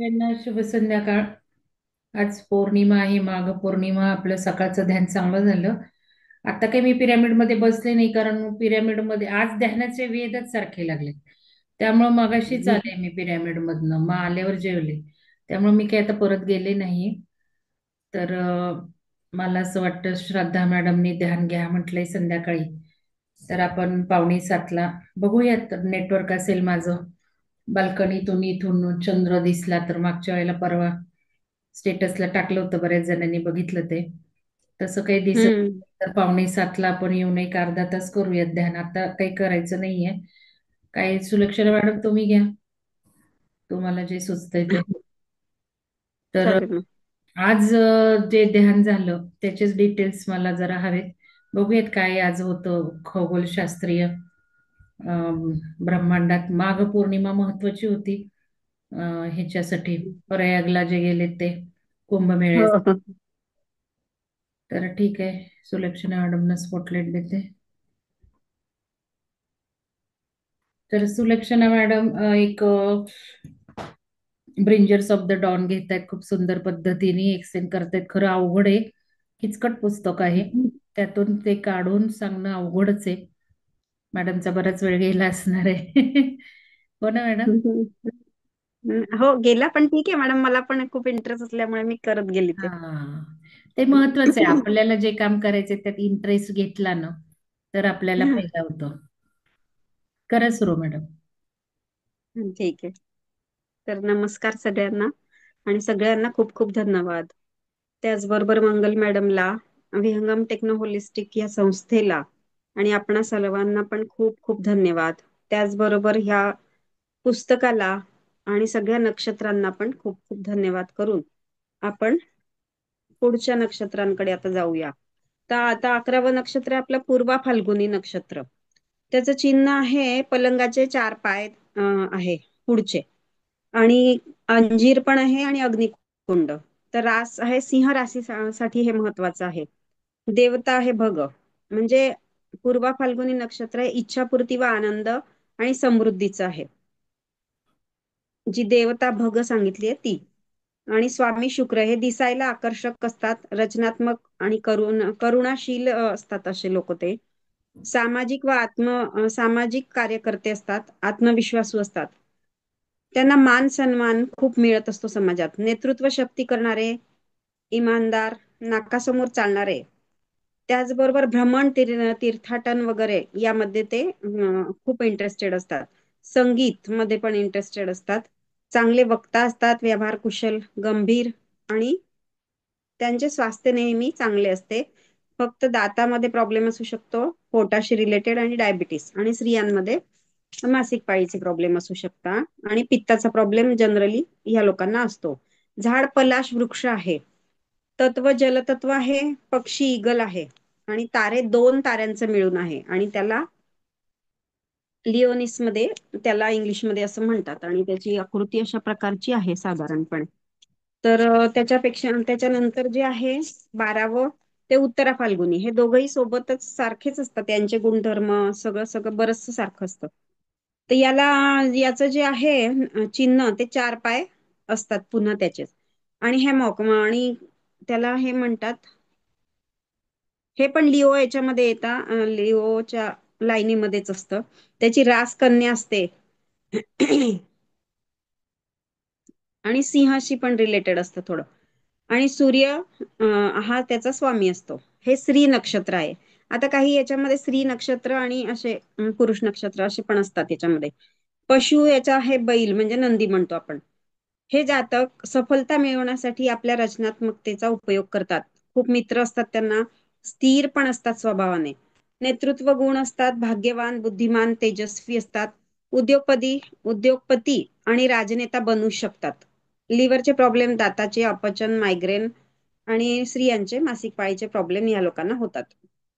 यांना शुभ संध्याकाळ. आज पौर्णिमा आहे, माघ पौर्णिमा. आपलं सकाळचं ध्यान चांगलं झालं. आता काही मी पिरामिड मध्ये बसले नाही, कारण पिरामिड मध्ये आज ध्यानाचे वेदच सारखे लागले. त्यामुळं मगाशीच आले मी पिरामिड मधनं, मग आल्यावर जेवले. त्यामुळे मी काही आता परत गेले नाही. तर मला असं वाटतं श्रद्धा मॅडमनी ध्यान घ्या म्हटलंय संध्याकाळी. तर आपण 6:45ला बघूयात. नेटवर्क असेल माझं. बाल्कनीतून इथून चंद्र दिसला तर मागच्या वेळेला परवा स्टेटसला टाकलं होतं, बऱ्याच जणांनी बघितलं ते. तसं काही दिसत हम्म. नाही, तर 6:45ला आपण येऊन एक अर्धा तास करूयात ध्यान. आता काही करायचं नाहीये. काय सुलक्षणा मॅडम तुम्ही घ्या, तुम्हाला जे सुचतंय ते. तर चालेल ना. आज जे ध्यान झालं त्याचेच डिटेल्स मला जरा हवेत. बघूयात काय आज होतं खगोलशास्त्रीय. ब्रह्मांडात माघ पौर्णिमा महत्वाची होती. ह्याच्यासाठी प्रयागला जे गेले ते हो, कुंभमेळ्यात. हो. तर ठीक आहे, सुलक्षणा मॅडमना स्पॉटलाइट देते. तर सुलक्षणा मॅडम एक ब्रिंजर्स ऑफ द डॉन घेत आहेत, खूप सुंदर पद्धतीने एक्सप्लेन करतायत. खरं अवघड आहे, किचकट पुस्तक आहे. त्यातून ते काढून सांगणं अवघडच आहे. मॅडमचा बराच वेळ गेला असणार आहे. हो ना मॅडम? हो, गेला पण ठीक आहे मॅडम. मला पण खूप इंटरेस्ट असल्यामुळे मी करत गेली ते. हा, ते महत्वाचं आहे. आपल्याला जे काम करायचे त्यात इंटरेस्ट घेतला ना, तर आपल्याला फायदा होतो. करा सुरू मॅडम. ठीक आहे. तर नमस्कार सगळ्यांना, आणि सगळ्यांना खूप खूप धन्यवाद. त्याचबरोबर मंगल मॅडमला, विहंगम टेक्नो होलिस्टिक या संस्थेला आणि आपणा सर्वांना पण खूप खूप धन्यवाद. त्याचबरोबर ह्या पुस्तकाला आणि सगळ्या नक्षत्रांना पण खूप खूप धन्यवाद करून आपण पुढच्या नक्षत्रांकडे आता जाऊया. तर आता 11वं नक्षत्र आहे आपलं पूर्वा फाल्गुनी नक्षत्र. त्याचं चिन्ह आहे पलंगाचे 4 पाय आहे पुढचे, आणि अंजीर पण आहे आणि अग्निकुंड. तर रास आहे सिंह राशीसाठी हे महत्वाचं आहे. देवता आहे भग. म्हणजे पूर्वा फाल्गुनी नक्षत्र हे इच्छापूर्ती व आनंद आणि समृद्धीचं आहे. जी देवता भग सांगितली आहे ती. आणि स्वामी शुक्र हे दिसायला आकर्षक असतात, रचनात्मक आणि करुणाशील असतात असे लोक ते. सामाजिक व सामाजिक कार्यकर्ते असतात, आत्मविश्वासू असतात. त्यांना मान सन्मान खूप मिळत असतो समाजात. नेतृत्व शक्ती करणारे, इमानदार, नाकासमोर चालणारे. त्याचबरोबर भ्रमण, तीर्थाटन वगैरे यामध्ये ते खूप इंटरेस्टेड असतात. संगीत मध्ये पण इंटरेस्टेड असतात. चांगले वक्ता असतात, व्यवहार कुशल, गंभीर, आणि त्यांचे स्वास्थ्य नेहमी चांगले असते. फक्त दातामध्ये प्रॉब्लेम असू शकतो, पोटाशी रिलेटेड, आणि डायबिटीस, आणि स्त्रियांमध्ये मासिक पाळीचे प्रॉब्लेम असू शकतात, आणि पित्ताचा प्रॉब्लेम जनरली या लोकांना असतो. झाड पलाश वृक्ष आहे. तत्व जलतत्व आहे. पक्षी ईगल आहे. आणि तारे 2 ताऱ्यांचं मिळून आहे, आणि त्याला लिओनिस मध्ये, त्याला इंग्लिशमध्ये असं म्हणतात, आणि त्याची आकृती अशा प्रकारची आहे साधारणपणे. तर त्याच्यानंतर जे आहे 12वं, ते उत्तरा फाल्गुनी. हे दोघंही सोबतच सारखेच असतात, त्यांचे गुणधर्म सगळं सगळं बरचसं सारखं असतं. तर याचं जे आहे चिन्ह, ते 4 पाय असतात पुन्हा त्याचेच. आणि हॅमॉक, आणि त्याला हे म्हणतात, हे पण लिओ याच्यामध्ये येतात, लिओच्या लाईनीमध्येच असतं. त्याची रास कन्या असते. आणि सिंहाशी पण रिलेटेड असतं थोडं. आणि सूर्य हा त्याचा स्वामी असतो. हे स्त्री नक्षत्र आहे. आता काही याच्यामध्ये स्त्री नक्षत्र आणि असे पुरुष नक्षत्र असे पण असतात याच्यामध्ये. पशु याचा आहे बैल, म्हणजे नंदी म्हणतो आपण. हे जातक सफलता मिळवण्यासाठी आपल्या रचनात्मकतेचा उपयोग करतात. खूप मित्र असतात त्यांना. स्थिर पण असतात स्वभावाने. नेतृत्व गुण असतात. भाग्यवान, बुद्धिमान, तेजस्वी असतात. उद्योगपती आणि राजनेता बनू शकतात. लिव्हरचे प्रॉब्लेम, दाताचे अपचन, मायग्रेन, आणि स्त्रियांचे मासिक पाळीचे प्रॉब्लेम या लोकांना होतात.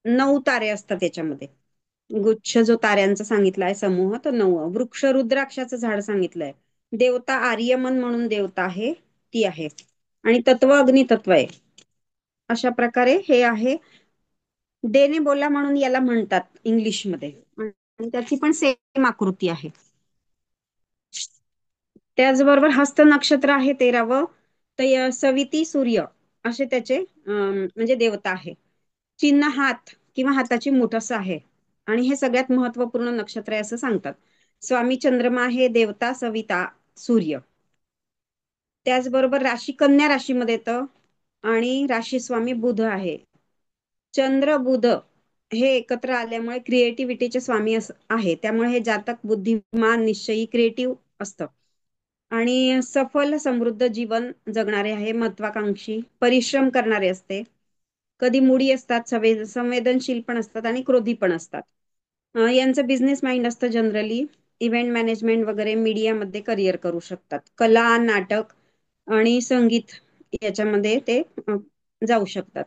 9 तारे असतात त्याच्यामध्ये. गुच्छ जो ताऱ्यांचा सांगितला आहे समूह, तो 9. वृक्ष रुद्राक्षाचं झाड सांगितलंय. देवता आर्यमन म्हणून देवता आहे, ती आहे. आणि तत्व अग्नितत्व आहे. अशा प्रकारे हे आहे. देणे बोला म्हणून याला म्हणतात इंग्लिशमध्ये, आणि त्याची पण सेम आकृती आहे. त्याचबरोबर हस्त नक्षत्र आहे 13वं. सविती सूर्य असे त्याचे म्हणजे देवता आहे. चिन्ह हात किंवा हाताची मूठ असं आहे. आणि हे सगळ्यात महत्वपूर्ण नक्षत्र आहे असं सांगतात. स्वामी चंद्रमा आहे, देवता सविता सूर्य. त्याचबरोबर राशी कन्या राशीमध्ये येतं आणि राशी स्वामी बुध आहे. चंद्र बुध हे एकत्र आल्यामुळे क्रिएटिव्हिटीचे स्वामी आहे. त्यामुळे हे जातक बुद्धिमान, निश्चयी, क्रिएटिव्ह असतं आणि सफल समृद्ध जीवन जगणारे आहे. महत्वाकांक्षी, परिश्रम करणारे असते. कधी मुडी असतात, संवेदनशील पण असतात आणि क्रोधी पण असतात. यांचं बिझनेस माइंड असतं जनरली. इव्हेंट मॅनेजमेंट वगैरे मीडियामध्ये करिअर करू शकतात. कला, नाटक आणि संगीत याच्यामध्ये ते जाऊ शकतात.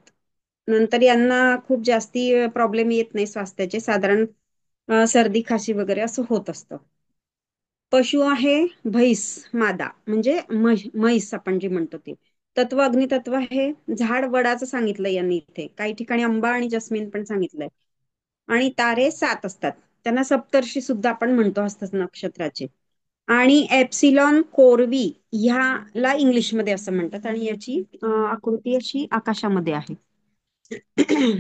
नंतर यांना खूप जास्ती प्रॉब्लेम येत नाही स्वास्थ्याचे. साधारण सर्दी खाशी वगैरे असं होत असतं. पशु आहे म्हैस, मादा म्हणजे म्हैस आपण जी म्हणतो ती. तत्व अग्नितत्व आहे. झाड वडाचं सांगितलं यांनी इथे. काही ठिकाणी आंबा आणि जस्मिन पण सांगितलंय. आणि तारे 7 असतात. त्यांना सप्तर्षी सुद्धा आपण म्हणतो हस्त नक्षत्राचे. आणि एप्सिलॉन कोरवी ह्याला इंग्लिशमध्ये असं म्हणतात आणि याची आकृती अशी आकाशामध्ये आहे.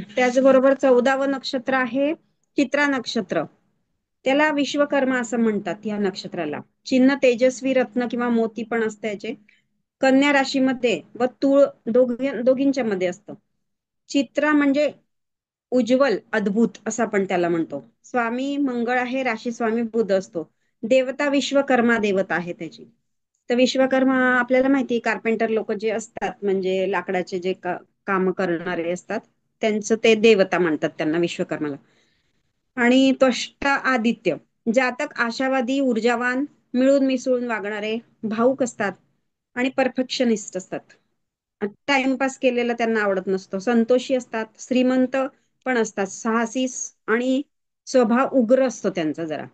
त्याचबरोबर 14वं नक्षत्र आहे चित्रा नक्षत्र. त्याला विश्वकर्मा असं म्हणतात या नक्षत्राला. चिन्ह तेजस्वी रत्न किंवा मोती पण असते याचे. कन्या राशीमध्ये व तूळ दोघींच्या मध्ये असतं. चित्रा म्हणजे उज्ज्वल, अद्भुत असं आपण त्याला म्हणतो. स्वामी मंगळ आहे, राशी स्वामी बुध असतो. देवता विश्वकर्मा देवता आहे त्याची. तर विश्वकर्मा आपल्याला माहिती आहे, कार्पेंटर लोक जे असतात म्हणजे लाकडाचे जे काम करणारे असतात त्यांचं ते देवता म्हणतात त्यांना, विश्वकर्माला. आणि त्वष्टा आदित्य. जातक आशावादी, ऊर्जावान, मिळून मिसळून वागणारे, भाऊक असतात आणि परफेक्शनिस्ट असतात. टाइमपास केलेला त्यांना आवडत नसतो. संतोषी असतात, श्रीमंत पण असतात, साहसी आणि स्वभाव उग्र असतो त्यांचा जरा.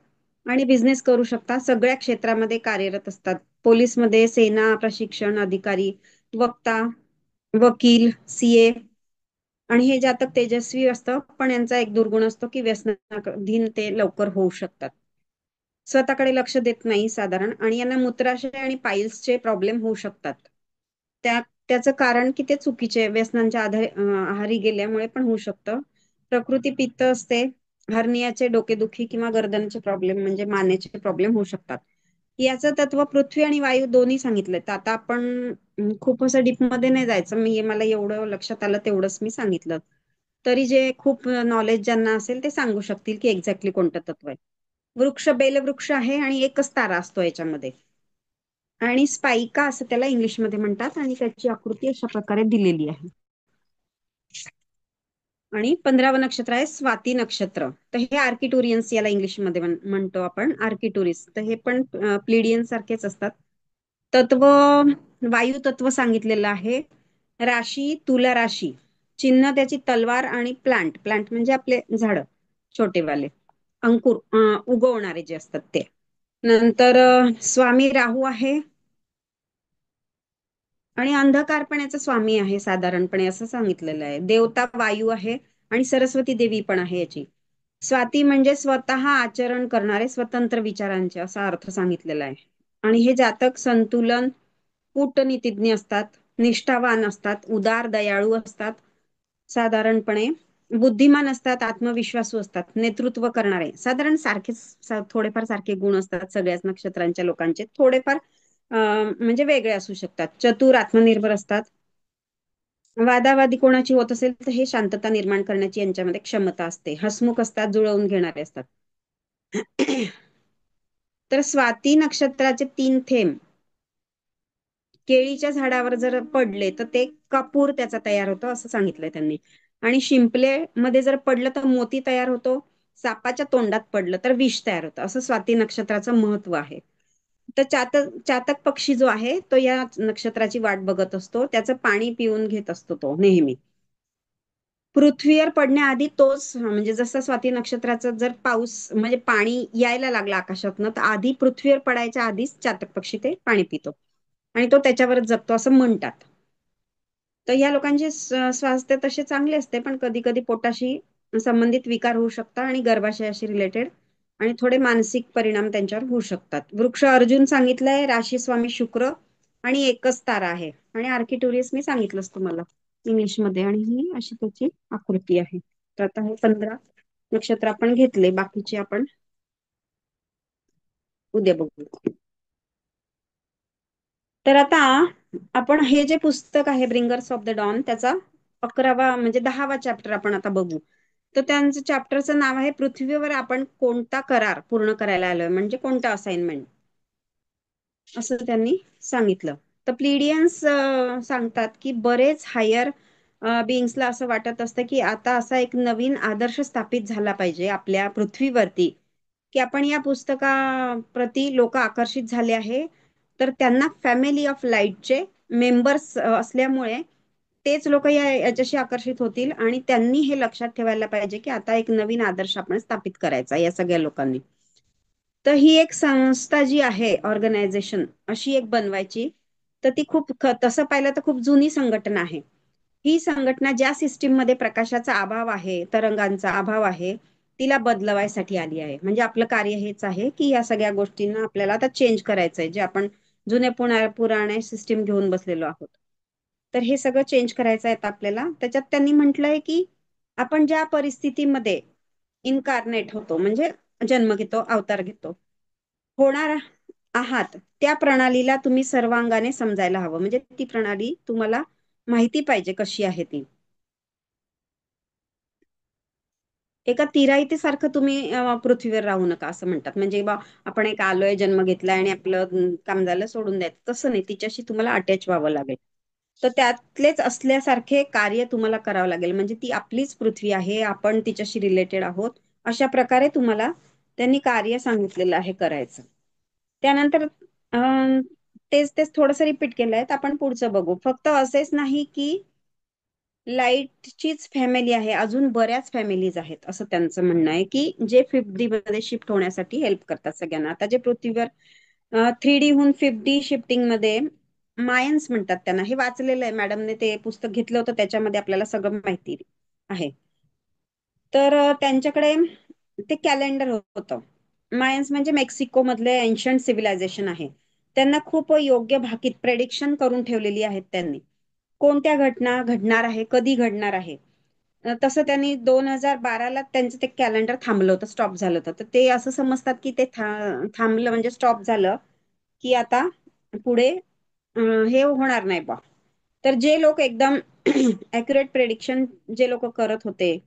आणि बिझनेस करू शकतात. सगळ्या क्षेत्रामध्ये कार्यरत असतात. पोलीसमध्ये, सेना, प्रशिक्षण अधिकारी, वक्ता, वकील, सीए. आणि हे जातक तेजस्वी असतं, पण यांचा एक दुर्गुण असतो की व्यसनाधीन ते लवकर होऊ शकतात. स्वतःकडे लक्ष देत नाही साधारण. आणि यांना मूत्राशय आणि पाईल्सचे प्रॉब्लेम होऊ शकतात. त्याचं कारण की ते चुकीचे व्यसनांच्या आहारी गेल्यामुळे पण होऊ शकतं. प्रकृती पित्त असते. हर्नियाचे, डोकेदुखी किंवा गर्दनचे प्रॉब्लेम म्हणजे मानेचे प्रॉब्लेम होऊ शकतात. याचं तत्व पृथ्वी आणि वायू दोन्ही सांगितलंय. तर आता आपण खूप असं डीप मध्ये नाही जायचं. मला एवढं लक्षात आलं तेवढंच मी सांगितलं. तरी जे खूप नॉलेज ज्यांना असेल ते सांगू शकतील की एक्झॅक्टली कोणतं तत्व आहे. वृक्ष बेलवृक्ष आहे आणि एकच तारा असतो याच्यामध्ये. आणि स्पाइका असं त्याला इंग्लिशमध्ये म्हणतात आणि त्याची आकृती अशा प्रकारे दिलेली आहे. आणि 15वं नक्षत्र आहे स्वाती नक्षत्र. तर हे आर्किटुरियन्स याला इंग्लिशमध्ये म्हणतो आपण, आर्किटुरिस. तर हे पण प्लिडियन सारखेच असतात. तत्व वायू तत्व सांगितलेलं आहे. राशी तुला राशी. चिन्ह त्याची तलवार आणि प्लांट. प्लांट म्हणजे आपले झाड छोटेवाले, अंकुर उगवणारे जे असतात ते. नंतर स्वामी राहू आहे आणि अंधकारपणाचा स्वामी आहे साधारणपणे असं सांगितलेलं आहे. देवता वायू आहे आणि सरस्वती देवी पण आहे याची. स्वाती म्हणजे स्वतः आचरण करणारे स्वतंत्र विचारांचे असा अर्थ सांगितलेला आहे. आणि हे जातक संतुलन, कूटनीतिज्ञ असतात, निष्ठावान असतात, उदार दयाळू असतात साधारणपणे, बुद्धिमान असतात, आत्मविश्वासू असतात, नेतृत्व करणारे. साधारण सारखेच थोडेफार सारखे गुण असतात सगळ्याच नक्षत्रांच्या लोकांचे. थोडेफार म्हणजे वेगळे असू शकतात. चतुर, आत्मनिर्भर असतात. वादावादी कोणाची होत असेल तर हे शांतता निर्माण करण्याची यांच्यामध्ये क्षमता असते. हसमुख असतात, जुळवून घेणारे असतात. तर स्वाती नक्षत्राचे 3 थेंब केळीच्या झाडावर जर पडले तर ते कापूर त्याचा तयार होतो असं सांगितलंय त्यांनी. आणि शिंपले मध्ये जर पडलं तर मोती तयार होतो. सापाच्या तोंडात पडलं तर विष तयार होतं. असं स्वाती नक्षत्राचं महत्व आहे. तर चातक पक्षी जो आहे तो या नक्षत्राची वाट बघत असतो. त्याचं पाणी पिऊन घेत असतो तो नेहमी. पृथ्वीवर पडण्याआधी तोच म्हणजे जसं स्वाती नक्षत्राचं जर पाऊस म्हणजे पाणी यायला लागला आकाशातनं तर आधी पृथ्वीवर पडायच्या आधीच चातक पक्षी ते पाणी पितो आणि तो त्याच्यावरच जगतो असं म्हणतात. तर या लोकांचे स्वास्थ्य तसे चांगले असते पण कधी कधी पोटाशी संबंधित विकार होऊ शकतात आणि गर्भाशयाशी रिलेटेड आणि थोडे मानसिक परिणाम त्यांच्यावर होऊ शकतात. वृक्ष अर्जुन सांगितलंय, राशी स्वामी शुक्र आणि एकच तारा आहे. आणि आर्किटुरियस मी सांगितलंच तुम्हाला इंग्लिशमध्ये, आणि ही अशी त्याची आकृती आहे. तर आता हे 15 नक्षत्र आपण घेतले, बाकीचे आपण उद्या बघू. तर आता आपण हे जे पुस्तक आहे ब्रिंगर्स ऑफ द डॉन, त्याचा 11वा म्हणजे 10वा चॅप्टर आपण आता बघू. तर त्यांचं चॅप्टरचं नाव आहे, पृथ्वीवर आपण कोणता करार पूर्ण करायला आलोय, म्हणजे कोणता असाइनमेंट, असं त्यांनी सांगितलं. तर प्लिडियन्स सांगतात की बरेच हायर बिंग्सला असं वाटत असतं की आता असा एक नवीन आदर्श स्थापित झाला पाहिजे आपल्या पृथ्वीवरती, की आपण या पुस्तकाप्रती लोक आकर्षित झाले आहे. तर त्यांना फॅमिली ऑफ लाईटचे मेंबर्स असल्यामुळे तेच लोक याच्याशी आकर्षित होतील, आणि त्यांनी हे लक्षात ठेवायला पाहिजे की आता एक नवीन आदर्श आपण स्थापित करायचा या सगळ्या लोकांनी. तर ही एक संस्था जी आहे, ऑर्गनायझेशन अशी एक बनवायची. तर ती खूप तसं पाहिलं तर खूप जुनी संघटना आहे. ही संघटना ज्या सिस्टीम मध्ये प्रकाशाचा अभाव आहे, तरंगांचा अभाव आहे, तिला बदलवायसाठी आली आहे. म्हणजे आपलं कार्य हेच आहे की या सगळ्या गोष्टींना आपल्याला आता चेंज करायचंय, जे आपण जुने पुराणे सिस्टीम घेऊन बसलेलो आहोत. तर हे सगळं चेंज करायचं आहे आपल्याला. त्याच्यात त्यांनी म्हटलंय की आपण ज्या परिस्थितीमध्ये इन्कारनेट होतो, म्हणजे जन्म घेतो, अवतार घेतो, होणार आहात, त्या प्रणालीला तुम्ही सर्वांगाने समजायला हवं. म्हणजे ती प्रणाली तुम्हाला माहिती पाहिजे कशी आहे ती. एका तिराईतीसारखं तुम्ही पृथ्वीवर राहू नका, असं म्हणतात. म्हणजे बा आपण एक आलोय, जन्म घेतलाय आणि आपलं काम झालं, सोडून द्यायचं, तसं नाही. तिच्याशी तुम्हाला अटॅच व्हावं लागेल. तर त्यातलेच असल्यासारखे कार्य तुम्हाला करावं लागेल. म्हणजे ती आपलीच पृथ्वी आहे, आपण तिच्याशी रिलेटेड आहोत, अशा प्रकारे तुम्हाला त्यांनी कार्य सांगितलेलं आहे करायचं. त्यानंतर तेच तेच थोडंसं रिपीट केलंय. तर आपण पुढचं बघू. फक्त असेच नाही की लाईटचीच फॅमिली आहे, अजून बऱ्याच फॅमिलीज आहेत, असं त्यांचं म्हणणं आहे, की जे 5D मध्ये शिफ्ट होण्यासाठी हेल्प करतात सगळ्यांना. आता जे पृथ्वीवर 3D हून 5D शिफ्टिंग मध्ये मायन्स म्हणतात त्यांना. हे वाचलेलं आहे मॅडमने, ते पुस्तक घेतलं होतं, त्याच्यामध्ये आपल्याला सगळं माहिती आहे. तर त्यांच्याकडे ते कॅलेंडर होतं. मायन्स म्हणजे मेक्सिको मधले एन्शंट सिव्हिलायझेशन आहे. त्यांना खूप योग्य भाकीत प्रेडिक्शन करून ठेवलेली आहेत त्यांनी, कोणत्या घटना घडणार आहे, कधी घडणार आहे. तसं त्यांनी 2012ला त्यांचं ते कॅलेंडर थांबलं होतं, स्टॉप झालं होतं. तर ते असं समजतात की ते थांबलं म्हणजे स्टॉप झालं, की आता पुढे हे होणार नाही बा. तर जे लोक एकदम अॅक्युरेट प्रेडिक्शन जे लोक करत होते,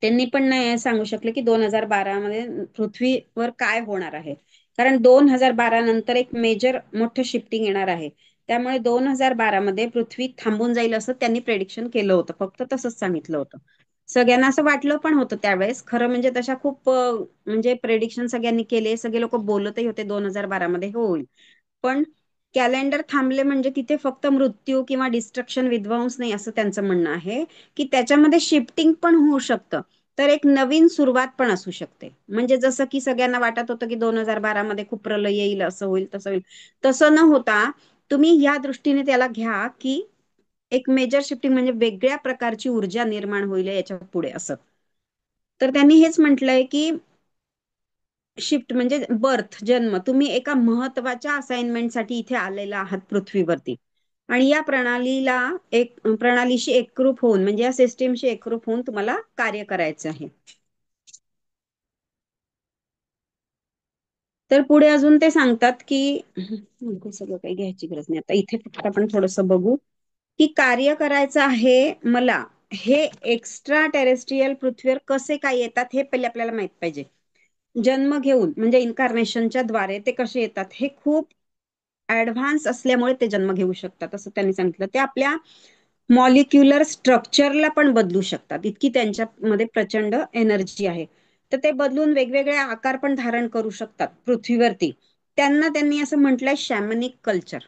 त्यांनी पण नाही सांगू शकले की 2012 मध्ये पृथ्वीवर काय होणार आहे. कारण 2012 नंतर एक मेजर मोठं शिफ्टिंग येणार आहे. त्यामुळे 2012 मध्ये पृथ्वी थांबून जाईल असं त्यांनी प्रेडिक्शन केलं होतं. फक्त तसंच सांगितलं होतं. सगळ्यांना असं वाटलं पण होतं त्यावेळेस. खरं म्हणजे तशा खूप म्हणजे प्रेडिक्शन सगळ्यांनी केले, सगळे लोक बोलतही होते 2012 मध्ये होईल. पण कॅलेंडर थांबले म्हणजे तिथे फक्त मृत्यू किंवा डिस्ट्रक्शन, विध्वंस नाही, असं त्यांचं म्हणणं आहे. की त्याच्यामध्ये शिफ्टिंग पण होऊ शकतं. तर एक नवीन सुरुवात पण असू शकते. म्हणजे जसं की सगळ्यांना वाटत होतं की 2012 मध्ये खूप प्रलय येईल, असं होईल, तसं होईल. तसं न होता तुम्ही या दृष्टीने त्याला घ्या की एक मेजर शिफ्टिंग म्हणजे वेगळ्या प्रकारची ऊर्जा निर्माण होईल याच्या पुढे, असं. तर त्यांनी हेच म्हटलंय की शिफ्ट म्हणजे बर्थ, जन्म. तुम्ही एका महत्वाच्या असाइनमेंटसाठी इथे आलेला आहात पृथ्वीवरती, आणि या प्रणालीशी एकरूप होऊन, म्हणजे या सिस्टीमशी एकरूप होऊन तुम्हाला कार्य करायचं आहे. तर पुढे अजून ते सांगतात की सगळं काही घ्यायची गरज नाही आता, इथे फक्त आपण थोडस बघू की कार्य करायचं आहे मला. हे एक्स्ट्रा टेरेस्ट्रियल पृथ्वीवर कसे काय येतात हे पहिले आपल्याला माहित पाहिजे. जन्म घेऊन म्हणजे इन्कारनेशनच्या द्वारे ते कसे येतात, हे खूप ऍडव्हान्स असल्यामुळे ते जन्म घेऊ शकतात, असं त्यांनी सांगितलं. ते आपल्या मॉलिक्युलर स्ट्रक्चरला पण बदलू शकतात, इतकी त्यांच्यामध्ये प्रचंड एनर्जी आहे. तर ते बदलून वेगवेगळे आकार पण धारण करू शकतात पृथ्वीवरती. त्यांना त्यांनी असं म्हटलंय शॅमनिक कल्चर.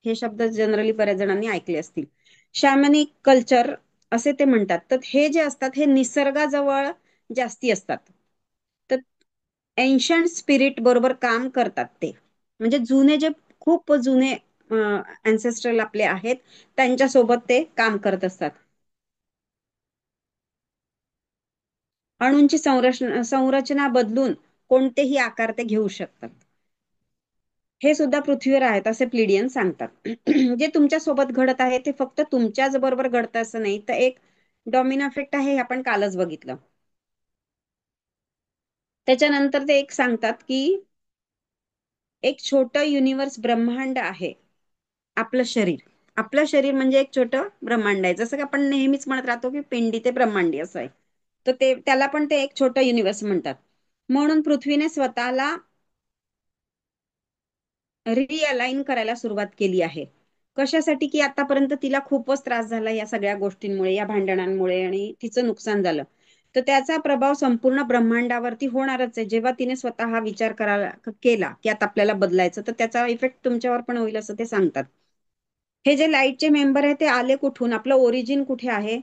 हे शब्द जनरली बऱ्याच जणांनी ऐकले असतील. शॅमनिक कल्चर असे ते म्हणतात. तर हे जे असतात हे निसर्गाजवळ जास्ती असतात. तर एन्शंट स्पिरिट बरोबर काम करतात ते. म्हणजे जुने जे खूप जुने अँसेस्ट्रल आपले आहेत, त्यांच्या सोबत ते काम करत असतात. अणूंची संरचना बदलून कोणतेही आकार ते घेऊ शकतात. हे सुद्धा पृथ्वीवर आहेत असे प्लिडियन सांगतात. जे तुमच्या सोबत घडत आहे ते फक्त तुमच्याच बरोबर घडतं असं नाही, तर एक डॉमिनो इफेक्ट आहे, हे आपण कालच बघितलं. त्याच्यानंतर ते एक सांगतात की एक छोटं युनिवर्स ब्रह्मांड आहे आपलं शरीर. आपलं शरीर म्हणजे एक छोटं ब्रह्मांड आहे. जसं की आपण नेहमीच म्हणत राहतो की पिंडी ते ब्रह्मांडी असं आहे. तर ते त्याला पण ते एक छोटं युनिवर्स म्हणतात. म्हणून पृथ्वीने स्वतःला रिअलाइन करायला सुरुवात केली आहे. कशासाठी? की आतापर्यंत तिला खूपच त्रास झाला या सगळ्या गोष्टींमुळे, या भांडणांमुळे, आणि तिचं नुकसान झालं. तर त्याचा प्रभाव संपूर्ण ब्रह्मांडावरती होणारच आहे. जेव्हा तिने स्वतः हा विचार करायला केला की आता आपल्याला बदलायचं, तर त्याचा इफेक्ट तुमच्यावर पण होईल असं ते सांगतात. हे जे लाईटचे मेंबर आहे ते आले कुठून, आपलं ओरिजिन कुठे आहे?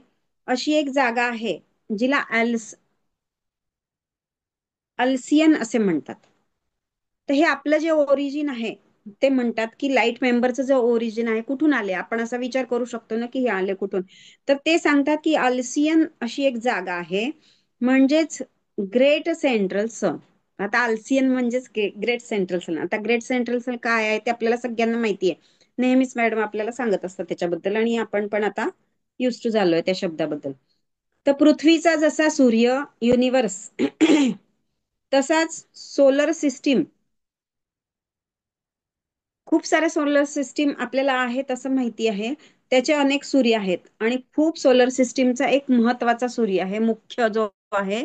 अशी एक जागा आहे जिला अल्सियन असे म्हणतात. तर हे आपलं जे ओरिजिन आहे, ते म्हणतात की लाईट मेंबरचं जे ओरिजिन आहे कुठून आले, आपण असा विचार करू शकतो ना की हे आले कुठून. तर ते सांगतात की अल्सियन अशी एक जागा आहे, म्हणजेच ग्रेट सेंट्रल सन. आता अल्सियन म्हणजेच ग्रेट सेंट्रल सन. आता ग्रेट सेंट्रल सन काय आहे ते आपल्याला सगळ्यांना माहिती आहे. नेहमीच मॅडम आपल्याला सांगत असतात त्याच्याबद्दल, आणि आपण पण आता युज टू झालोय त्या शब्दाबद्दल. तर पृथ्वीचा जसा सूर्य युनिवर्स तसाच सोलर सिस्टीम, खूप साऱ्या सोलर सिस्टीम आपल्याला आहेत असं माहिती आहे. त्याचे अनेक सूर्य आहेत, आणि खूप सोलर सिस्टीमचा एक महत्वाचा सूर्य आहे मुख्य जो आहे,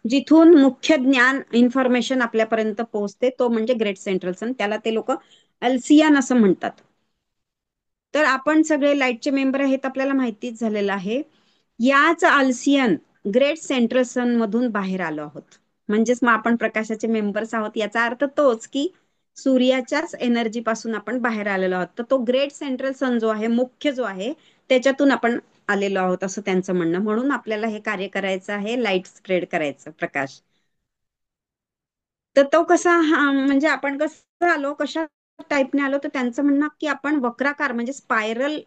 जिथून मुख्य ज्ञान इन्फॉर्मेशन आपल्यापर्यंत पोहोचते, तो म्हणजे ग्रेट सेंट्रल सन. त्याला ते लोक अल्सियन असं म्हणतात. तर आपण सगळे लाईटचे मेंबर आहेत आपल्याला माहितीच झालेलं आहे. याच आल्सियन ग्रेट सेंट्रल सन मधून बाहेर आलो आहोत. म्हणजेच मग आपण प्रकाशाचे मेंबर्स आहोत, याचा अर्थ तोच की सूर्याच्याच एनर्जी पासून आपण बाहेर आलेलो आहोत. तर तो ग्रेट सेंट्रल सन जो आहे, मुख्य जो आहे, त्याच्यातून आपण आलेलो आहोत असं त्यांचं म्हणणं. म्हणून आपल्याला हे कार्य करायचं आहे, लाईट स्प्रेड करायचं, प्रकाश. तर तो कसा म्हणजे आपण कसं आलो, कशा टाईपने आलो, तर त्यांचं म्हणणं की आपण वक्राकार म्हणजे स्पायरल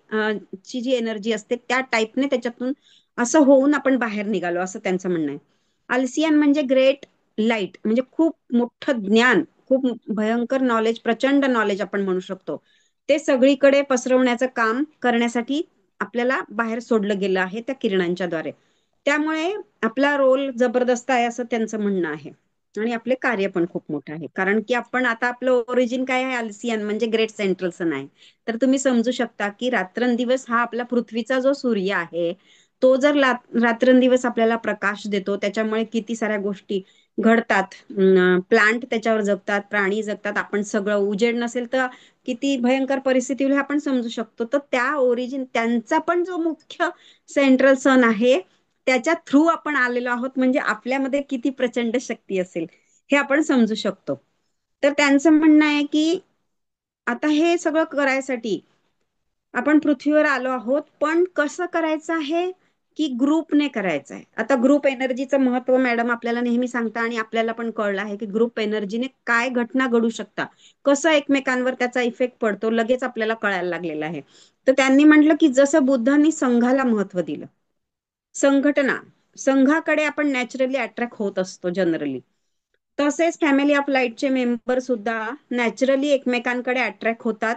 ची जी एनर्जी असते त्या टाईपने त्याच्यातून असं होऊन आपण बाहेर निघालो असं त्यांचं म्हणणं आहे. अल्सियन म्हणजे ग्रेट लाईट, म्हणजे खूप मोठं ज्ञान, खूप भयंकर नॉलेज, प्रचंड नॉलेज आपण म्हणू शकतो. ते सगळीकडे पसरवण्याचं काम करण्यासाठी आपल्याला बाहेर सोडलं गेलं आहे त्या किरणांच्या द्वारे. त्यामुळे आपला रोल जबरदस्त आहे असं त्यांचं म्हणणं आहे. आणि आपले कार्य पण खूप मोठं आहे, कारण की आपण आता आपलं ओरिजिन काय आहे, अल्सियन म्हणजे ग्रेट सेंट्रल सन आहे. तर तुम्ही समजू शकता की रात्रंदिवस हा आपला पृथ्वीचा जो सूर्य आहे, तो जर रात्रंदिवस आपल्याला प्रकाश देतो, त्याच्यामुळे किती साऱ्या गोष्टी घडतात. प्लांट त्याच्यावर जगतात, प्राणी जगतात, आपण सगळं, उजेड नसेल तर किती भयंकर परिस्थिती होईल हे आपण समजू शकतो. तर त्या ओरिजिन त्यांचा पण जो मुख्य सेंट्रल सन आहे, त्याच्या थ्रू आपण आलेलो आहोत, म्हणजे आपल्यामध्ये किती प्रचंड शक्ती असेल हे आपण समजू शकतो. तर त्यांचं म्हणणं आहे की आता हे सगळं करायसाठी आपण पृथ्वीवर आलो आहोत, पण कसं करायचं आहे की ग्रुपने करायचं आहे. आता ग्रुप एनर्जीचं महत्व मॅडम आपल्याला नेहमी सांगता, आणि आपल्याला पण कळलं आहे की ग्रुप एनर्जीने काय घटना घडू शकतात, कसं एकमेकांवर त्याचा इफेक्ट पडतो, लगेच आपल्याला कळायला लागलेलं आहे. तर त्यांनी म्हटलं की जसं बुद्धांनी संघाला महत्व दिलं, संघटना, संघाकडे आपण नॅचरली अट्रॅक्ट होत असतो जनरली, तसेच फॅमिली ऑफ लाईटचे मेंबर सुद्धा नॅचरली एकमेकांकडे अट्रॅक्ट होतात.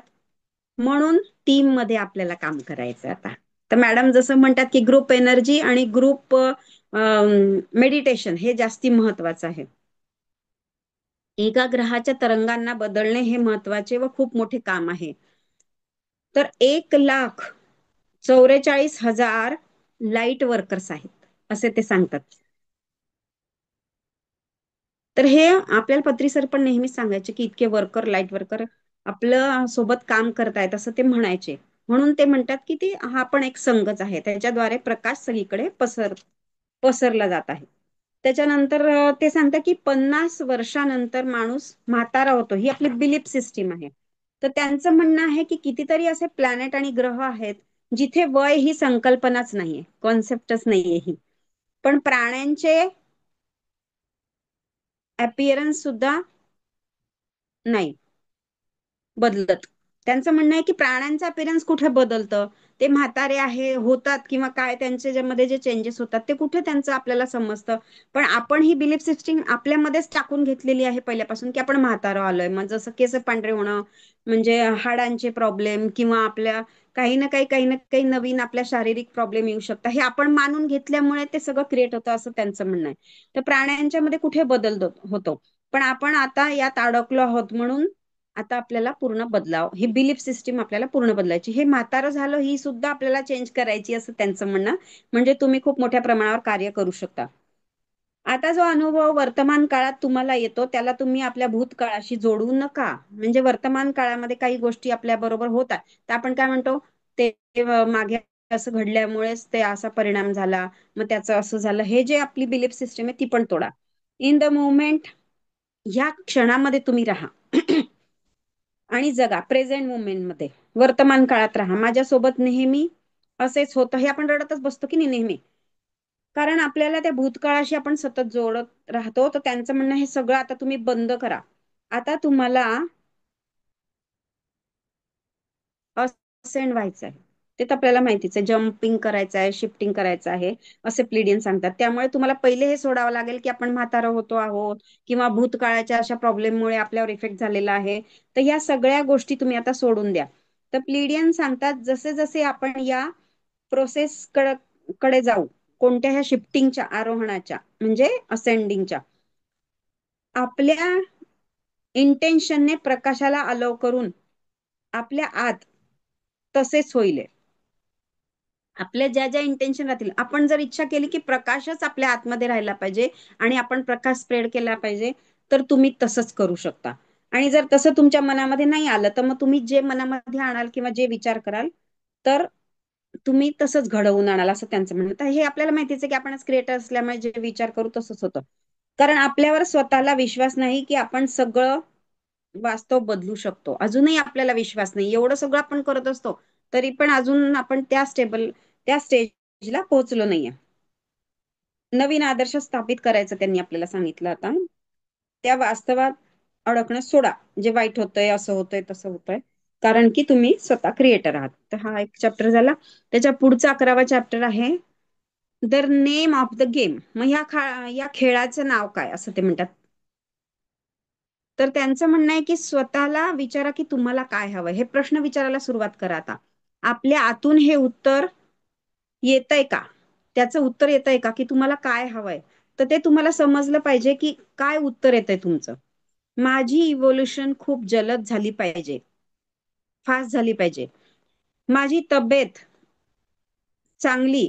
म्हणून टीम मध्ये आपल्याला काम करायचं आता. तर मॅडम जसं म्हणतात की ग्रुप एनर्जी आणि ग्रुप मेडिटेशन हे जास्ती महत्वाचं आहे. एका ग्रहाच्या तरंगांना बदलणे हे महत्वाचे व खूप मोठे काम आहे. तर 1,44,000 लाईट वर्कर्स आहेत असे ते सांगतात. तर हे आपल्याला पत्री सर पण नेहमीच सांगायचे की इतके वर्कर, लाईट वर्कर आपलं सोबत काम करतायत असं ते म्हणायचे. म्हणून ते म्हणतात की ते हा पण एक संघच आहे, त्याच्याद्वारे प्रकाश सगळीकडे पसरला जात आहे. त्याच्यानंतर ते सांगतात की 50 वर्षानंतर माणूस म्हातारा होतो, ही आपली बिलीफ सिस्टीम आहे. तर त्यांचं म्हणणं आहे की कितीतरी असे प्लॅनेट आणि ग्रह आहेत जिथे वय ही संकल्पनाच नाहीये, कॉन्सेप्टच नाहीये ही. पण प्राण्यांचे अपिअरन्स सुद्धा नाही बदलत. त्यांचं म्हणणं आहे की प्राण्यांचा अपिअरन्स कुठे बदलतं, ते म्हातारे आहे होतात किंवा काय त्यांच्या ज्यामध्ये जे चेंजेस होतात ते कुठे त्यांचं आपल्याला समजतं. पण आपण ही बिलीफ सिस्टीम आपल्यामध्येच टाकून घेतलेली आहे पहिल्यापासून, की आपण म्हातारं आलोय, मग जसं केस पांढरे होणं म्हणजे हाडांचे प्रॉब्लेम किंवा आपल्या काही ना काही नवीन आपल्या शारीरिक प्रॉब्लेम येऊ शकतात, हे आपण मानून घेतल्यामुळे ते सगळं क्रिएट होतं असं त्यांचं म्हणणं आहे. तर प्राण्यांच्या मध्ये कुठे बदल होतो, पण आपण आता यात अडकलो आहोत म्हणून आता आपल्याला पूर्ण बदलाव, ही बिलीफ सिस्टीम आपल्याला पूर्ण बदलायची, हे म्हातारं झालं ही सुद्धा आपल्याला चेंज करायची असं त्यांचं म्हणणं. म्हणजे तुम्ही खूप मोठ्या प्रमाणावर कार्य करू शकता. आता जो अनुभव वर्तमान काळात तुम्हाला येतो त्याला तुम्ही आपल्या भूतकाळाशी जोडू नका. म्हणजे वर्तमान काळामध्ये काही गोष्टी आपल्या बरोबर होतात, तर आपण काय म्हणतो, ते मागे असं घडल्यामुळेच ते असा परिणाम झाला, मग त्याचं असं झालं, हे जे आपली बिलीफ सिस्टम आहे ती पण तोडा. इन द मोमेंट, ह्या क्षणामध्ये तुम्ही राहा आणि जगा प्रेझेंट मुमेंट मध्ये, वर्तमान काळात राहा. माझ्यासोबत नेहमी असेच होतं, हे आपण रडतच बसतो की नाही नेहमी, कारण आपल्याला त्या भूतकाळाशी आपण सतत जोडत राहतो. तर त्यांचं म्हणणं हे सगळं आता तुम्ही बंद करा. आता तुम्हाला असेंड व्हायचं आहे, ते तर आपल्याला माहितीच आहे, जम्पिंग करायचं आहे, शिफ्टिंग करायचं आहे, असे प्लिडियन सांगतात. त्यामुळे तुम्हाला पहिले हे सोडावं लागेल की आपण म्हातारा होतो आहोत किंवा भूतकाळाच्या अशा प्रॉब्लेममुळे आपल्यावर इफेक्ट झालेला आहे. तर या सगळ्या गोष्टी तुम्ही आता सोडून द्या. तर प्लिडियन सांगतात जसे जसे आपण या प्रोसेस कडे जाऊ, कोणत्या ह्या शिफ्टिंगच्या, आरोहणाच्या म्हणजे असेंडिंगच्या, आपल्या इंटेन्शनने प्रकाशाला अलाव करून आपल्या आत तसेच होईल. आपल्या ज्या ज्या इंटेन्शन राहतील, आपण जर इच्छा केली की प्रकाशच आपल्या आतमध्ये राहायला पाहिजे आणि आपण प्रकाश स्प्रेड केला पाहिजे, तर तुम्ही तसंच करू शकता. आणि जर तसं तुमच्या मनामध्ये नाही आलं, तर मग तुम्ही जे मनामध्ये आणाल किंवा जे विचार कराल, तर तुम्ही तसंच घडवून आणाल असं त्यांचं म्हणणं. तर हे आपल्याला माहितीच आहे की आपणच क्रिएटर असल्यामुळे जे विचार करू तसंच होतं. कारण आपल्यावर स्वतःला विश्वास नाही की आपण सगळं वास्तव बदलू शकतो. अजूनही आपल्याला विश्वास नाही, एवढं सगळं आपण करत असतो तरी पण अजून आपण त्या स्टेजला पोहोचलो नाहीये. नवीन आदर्श स्थापित करायचं त्यांनी आपल्याला सांगितलं. आता त्या वास्तवात अडकणं सोडा, जे वाईट होतंय, असं होतंय, तसं होतंय, कारण की तुम्ही स्वतः क्रिएटर आहात. तर हा एक चॅप्टर झाला. त्याच्या पुढचा 11वा चॅप्टर आहे the name of the game. मग या खेळाचं नाव काय असं ते म्हणतात. तर त्यांचं म्हणणं आहे की स्वतःला विचारा की तुम्हाला काय हवंय, हे प्रश्न विचारायला सुरुवात करा. आता आपल्या आतून हे उत्तर येतंय का, त्याचं उत्तर येतंय का की तुम्हाला काय हवंय. तर ते तुम्हाला समजलं पाहिजे की काय उत्तर येतंय तुमचं. माझी इव्होल्युशन खूप जलद झाली पाहिजे, फास्ट झाली पाहिजे. माझी तब्येत चांगली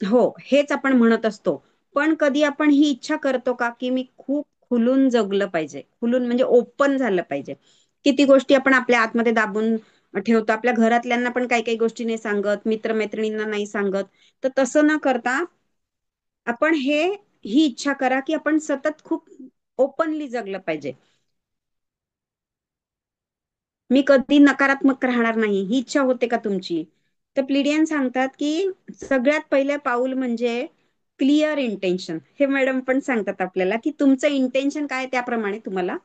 हो, हेच आपण म्हणत असतो. पण कधी आपण ही इच्छा करतो का की मी खूप खुलून जगलं पाहिजे, खुलून म्हणजे ओपन झालं पाहिजे. किती गोष्टी आपण आपल्या आतमध्ये दाबून ठेवतो, आपल्या घरातल्यांना पण काही काही गोष्टी नाही सांगत, मित्रमैत्रिणींना नाही सांगत. तर तसं न करता आपण ही इच्छा करा की आपण सतत खूप ओपनली जगलं पाहिजे. मी कधी नकारात्मक राहणार नाही, ही इच्छा होते का तुमची. तर प्लिडियन सांगतात की सगळ्यात पहिले पाऊल म्हणजे क्लिअर इंटेन्शन. हे मॅडम पण सांगतात आपल्याला की तुमचं इंटेन्शन काय त्याप्रमाणे तुम्हाला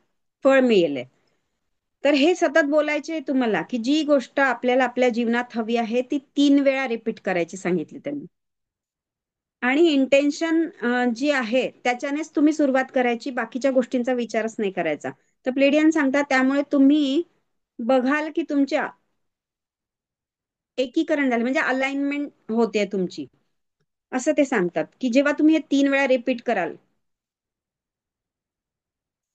फळ मिळेल. तर हे सतत बोलायचे तुम्हाला की जी गोष्ट आपल्याला आपल्या जीवनात हवी आहे ती 3 वेळा रिपीट करायची सांगितली त्यांनी. आणि इंटेन्शन जी आहे त्याच्यानेच तुम्ही सुरुवात करायची, बाकीच्या गोष्टींचा विचारच नाही करायचा. तर प्लेडियन सांगतात त्यामुळे तुम्ही बघाल की तुमच्या एकीकरण झालं, म्हणजे अलाइनमेंट होते तुमची, असं ते सांगतात की जेव्हा तुम्ही हे 3 वेळा रिपीट कराल,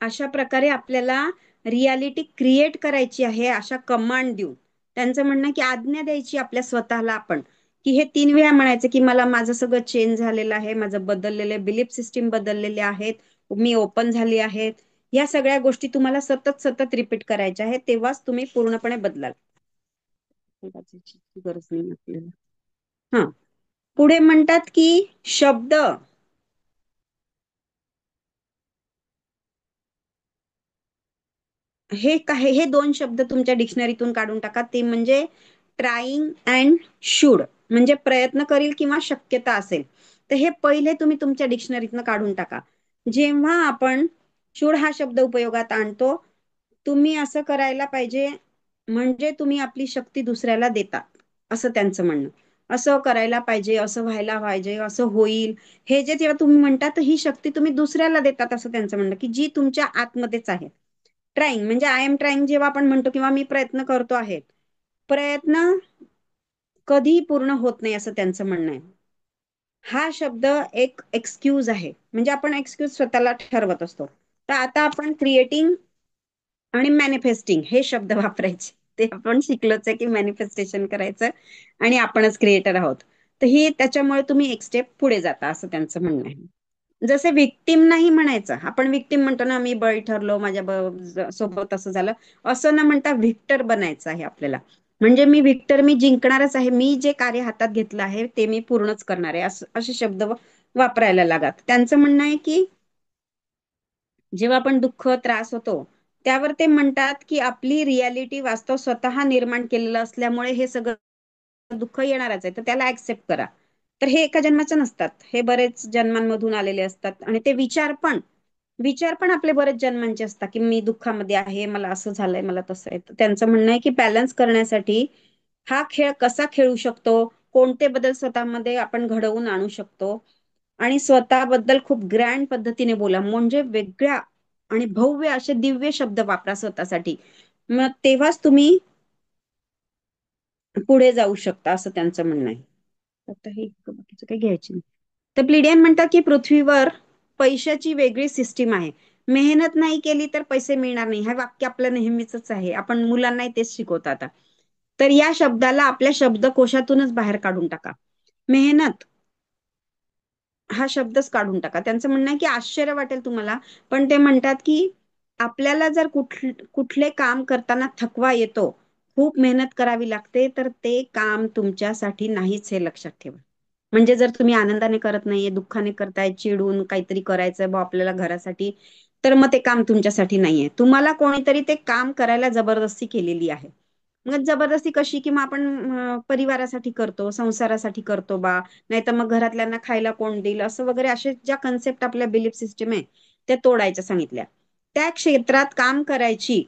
अशा प्रकारे आपल्याला रियालिटी क्रिएट करायची आहे, अशा कमांड देऊन. त्यांचं म्हणणं की आज्ञा द्यायची आपल्या स्वतःला आपण, की हे 3 वेळा म्हणायचं की मला माझं सगळं चेंज झालेलं आहे, माझं बदललेलं बिलीफ सिस्टीम बदललेले आहेत, मी ओपन झाली आहेत. या सगळ्या गोष्टी तुम्हाला सतत सतत रिपीट करायच्या आहेत, तेव्हाच तुम्ही पूर्णपणे बदलाल. गरज नाही आपल्याला. हा, पुढे म्हणतात की शब्द, हे काय, हे 2 शब्द तुमच्या डिक्शनरीतून काढून टाका. ते म्हणजे ट्राईंग अँड शूड, म्हणजे प्रयत्न करील किंवा शक्यता असेल. तर हे पहिले तुम्ही तुमच्या डिक्शनरीतनं काढून टाका. जेव्हा आपण शूड हा शब्द उपयोगात आणतो, तुम्ही असं करायला पाहिजे म्हणजे तुम्ही आपली शक्ती दुसऱ्याला देता, असं त्यांचं म्हणणं. असं करायला पाहिजे, असं व्हायला पाहिजे, असं होईल, हे जे जेव्हा तुम्ही म्हणता तर ही शक्ती तुम्ही दुसऱ्याला देतात असं त्यांचं म्हणणं, की जी तुमच्या आतमध्येच आहे. ट्राईंग म्हणजे आय एम ट्राईंग जेव्हा आपण म्हणतो किंवा मी प्रयत्न करतो आहे, प्रयत्न कधीही पूर्ण होत नाही असं त्यांचं म्हणणं आहे. हा शब्द एक एक्सक्यूज आहे, म्हणजे आपण एक्सक्यूज स्वतःला ठरवत असतो. तर आता आपण क्रिएटिंग आणि मॅनिफेस्टिंग हे शब्द वापरायचे, ते आपण शिकलोच आहे की मॅनिफेस्टेशन करायचं आणि आपणच क्रिएटर आहोत. तर ही त्याच्यामुळे तुम्ही एक स्टेप पुढे जाता असं त्यांचं म्हणणं आहे. जसे विक्टिम नाही म्हणायचं, आपण विक्टिम म्हणतो ना, मी बळी ठरलो, माझ्या सोबत असं झालं, असं न म्हणता व्हिक्टर बनायचं आहे आपल्याला. म्हणजे मी व्हिक्टर, मी जिंकणारच आहे, मी जे कार्य हातात घेतलं आहे ते मी पूर्णच करणार आहे, असं असे शब्द वापरायला लागत. त्यांचं म्हणणं आहे की जेव्हा आपण दुःख त्रास होतो त्यावर ते म्हणतात की आपली रियालिटी वास्तव स्वतः निर्माण केलेलं असल्यामुळे हे सगळं दुःख येणारच आहे, तर त्याला ऍक्सेप्ट करा. तर हे एका जन्माचे नसतात, हे बरेच जन्मांमधून आलेले असतात. आणि ते विचार पण आपले बरेच जन्मांचे असतात, की मी दुःखामध्ये आहे, मला असं झालंय, मला तसं आहे. तर त्यांचं म्हणणं आहे की बॅलन्स करण्यासाठी हा खेळ कसा खेळू शकतो, कोणते बदल स्वतःमध्ये आपण घडवून आणू शकतो, आणि स्वतःबद्दल खूप ग्रँड पद्धतीने बोला, म्हणजे वेगळ्या आणि भव्य असे दिव्य शब्द वापरा स्वतःसाठी. मग तेव्हाच तुम्ही पुढे जाऊ शकता असं त्यांचं म्हणणं आहे. आता हे बाकीचं काही घ्यायचे नाही. तर प्लिडियन म्हणतात की पृथ्वीवर पैशाची वेगळी सिस्टीम आहे. मेहनत नाही केली तर पैसे मिळणार नाही, हे वाक्य आपलं नेहमीच आहे, आपण मुलांनाही तेच शिकवतो आता. तर या शब्दाला आपल्या शब्दकोशातूनच बाहेर काढून टाका. मेहनत हा शब्दच काढून टाका. त्यांचं म्हणणं आहे की आश्चर्य वाटेल तुम्हाला, पण ते म्हणतात की आपल्याला जर कुठले काम करताना थकवा येतो, खूप मेहनत करावी लागते, तर ते काम तुमच्यासाठी नाहीच हे लक्षात ठेवा. म्हणजे जर तुम्ही आनंदाने करत नाहीये, दुःखाने करताय, चिडून काहीतरी करायचंय बा आपल्याला घरासाठी, तर मग ते काम तुमच्यासाठी नाहीये. तुम्हाला कोणीतरी ते काम करायला जबरदस्ती केलेली आहे. मग जबरदस्ती कशी, की मग आपण परिवारासाठी करतो, संसारासाठी करतो बा, नाही तर मग घरातल्यांना खायला कोण देईल, असं वगैरे, असे ज्या कन्सेप्ट आपल्या बिलीफ सिस्टम आहे त्या तोडायच्या सांगितल्या. त्या क्षेत्रात काम करायची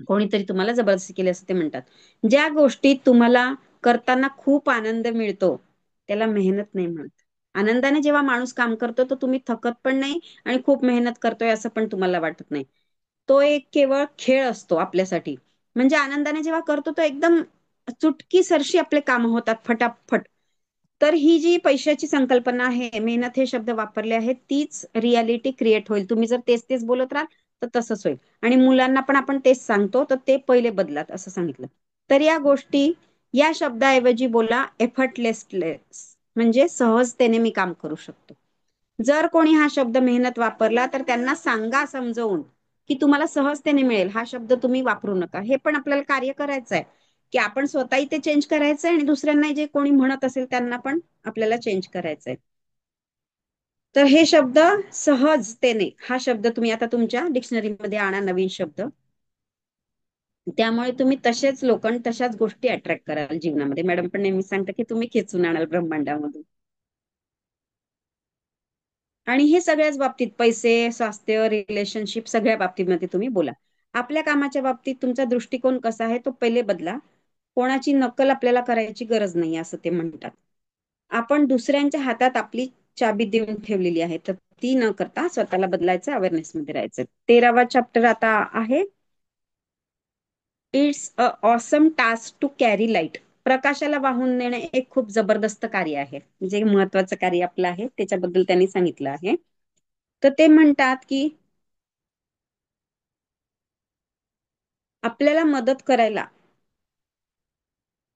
कोणीतरी तुम्हाला जबरदस्ती केली असं ते म्हणतात. ज्या गोष्टीत तुम्हाला करताना खूप आनंद मिळतो त्याला मेहनत नाही म्हणत. आनंदाने जेव्हा माणूस काम करतो तर तुम्ही थकत पण नाही आणि खूप मेहनत करतोय असं पण तुम्हाला वाटत नाही. तो एक केवळ खेळ असतो आपल्यासाठी. म्हणजे आनंदाने जेव्हा करतो तो एकदम चुटकी सरशी आपले काम होतात फटाफट. तर ही जी पैशाची संकल्पना आहे, मेहनत हे शब्द वापरले आहेत, तीच रियालिटी क्रिएट होईल. तुम्ही जर तेच तेच बोलत राहाल तर तसंच होईल. आणि मुलांना पण आपण तेच सांगतो, तर ते पहिले बदलात असं सांगितलं. तर या गोष्टी, या शब्दाऐवजी बोला एफर्टलेसलेस, म्हणजे सहजतेने मी काम करू शकतो. जर कोणी हा शब्द मेहनत वापरला तर त्यांना सांगा समजवून की तुम्हाला सहजतेने मिळेल, हा शब्द तुम्ही वापरू नका. हे पण आपल्याला कार्य करायचं आहे, की आपण स्वतःही ते चेंज करायचंय आणि दुसऱ्यांना जे कोणी म्हणत असेल त्यांना पण आपल्याला चेंज करायचंय. तर हे शब्द सहजतेने, हा शब्द तुम्ही आता तुमच्या डिक्शनरीमध्ये आणा, नवीन शब्द. त्यामुळे तुम्ही तसेच लोक आणि तशाच गोष्टी अट्रॅक्ट कराल जीवनामध्ये. मॅडम पण नेहमी सांगतात की तुम्ही खेचून आणाल ब्रह्मांडामधून. आणि हे सगळ्याच बाबतीत, पैसे, स्वास्थ्य, रिलेशनशिप, सगळ्या बाबतीमध्ये तुम्ही बोला. आपल्या कामाच्या बाबतीत तुमचा दृष्टिकोन कसा आहे तो पहिले बदला. कोणाची नक्कल आपल्याला करायची गरज नाही असं ते म्हणतात. आपण दुसऱ्यांच्या हातात आपली चाबी देऊन ठेवलेली आहे, तर ती न करता स्वतःला बदलायचं, अवेअरनेस मध्ये राहायचं. 13वा चॅप्टर आता आहे, it's a awesome task to carry light. प्रकाशाला वाहून नेणे एक खूप जबरदस्त कार्य आहे, जे महत्वाचं कार्य आपलं आहे त्याच्याबद्दल त्यांनी सांगितलं आहे. तर ते म्हणतात की आपल्याला मदत करायला,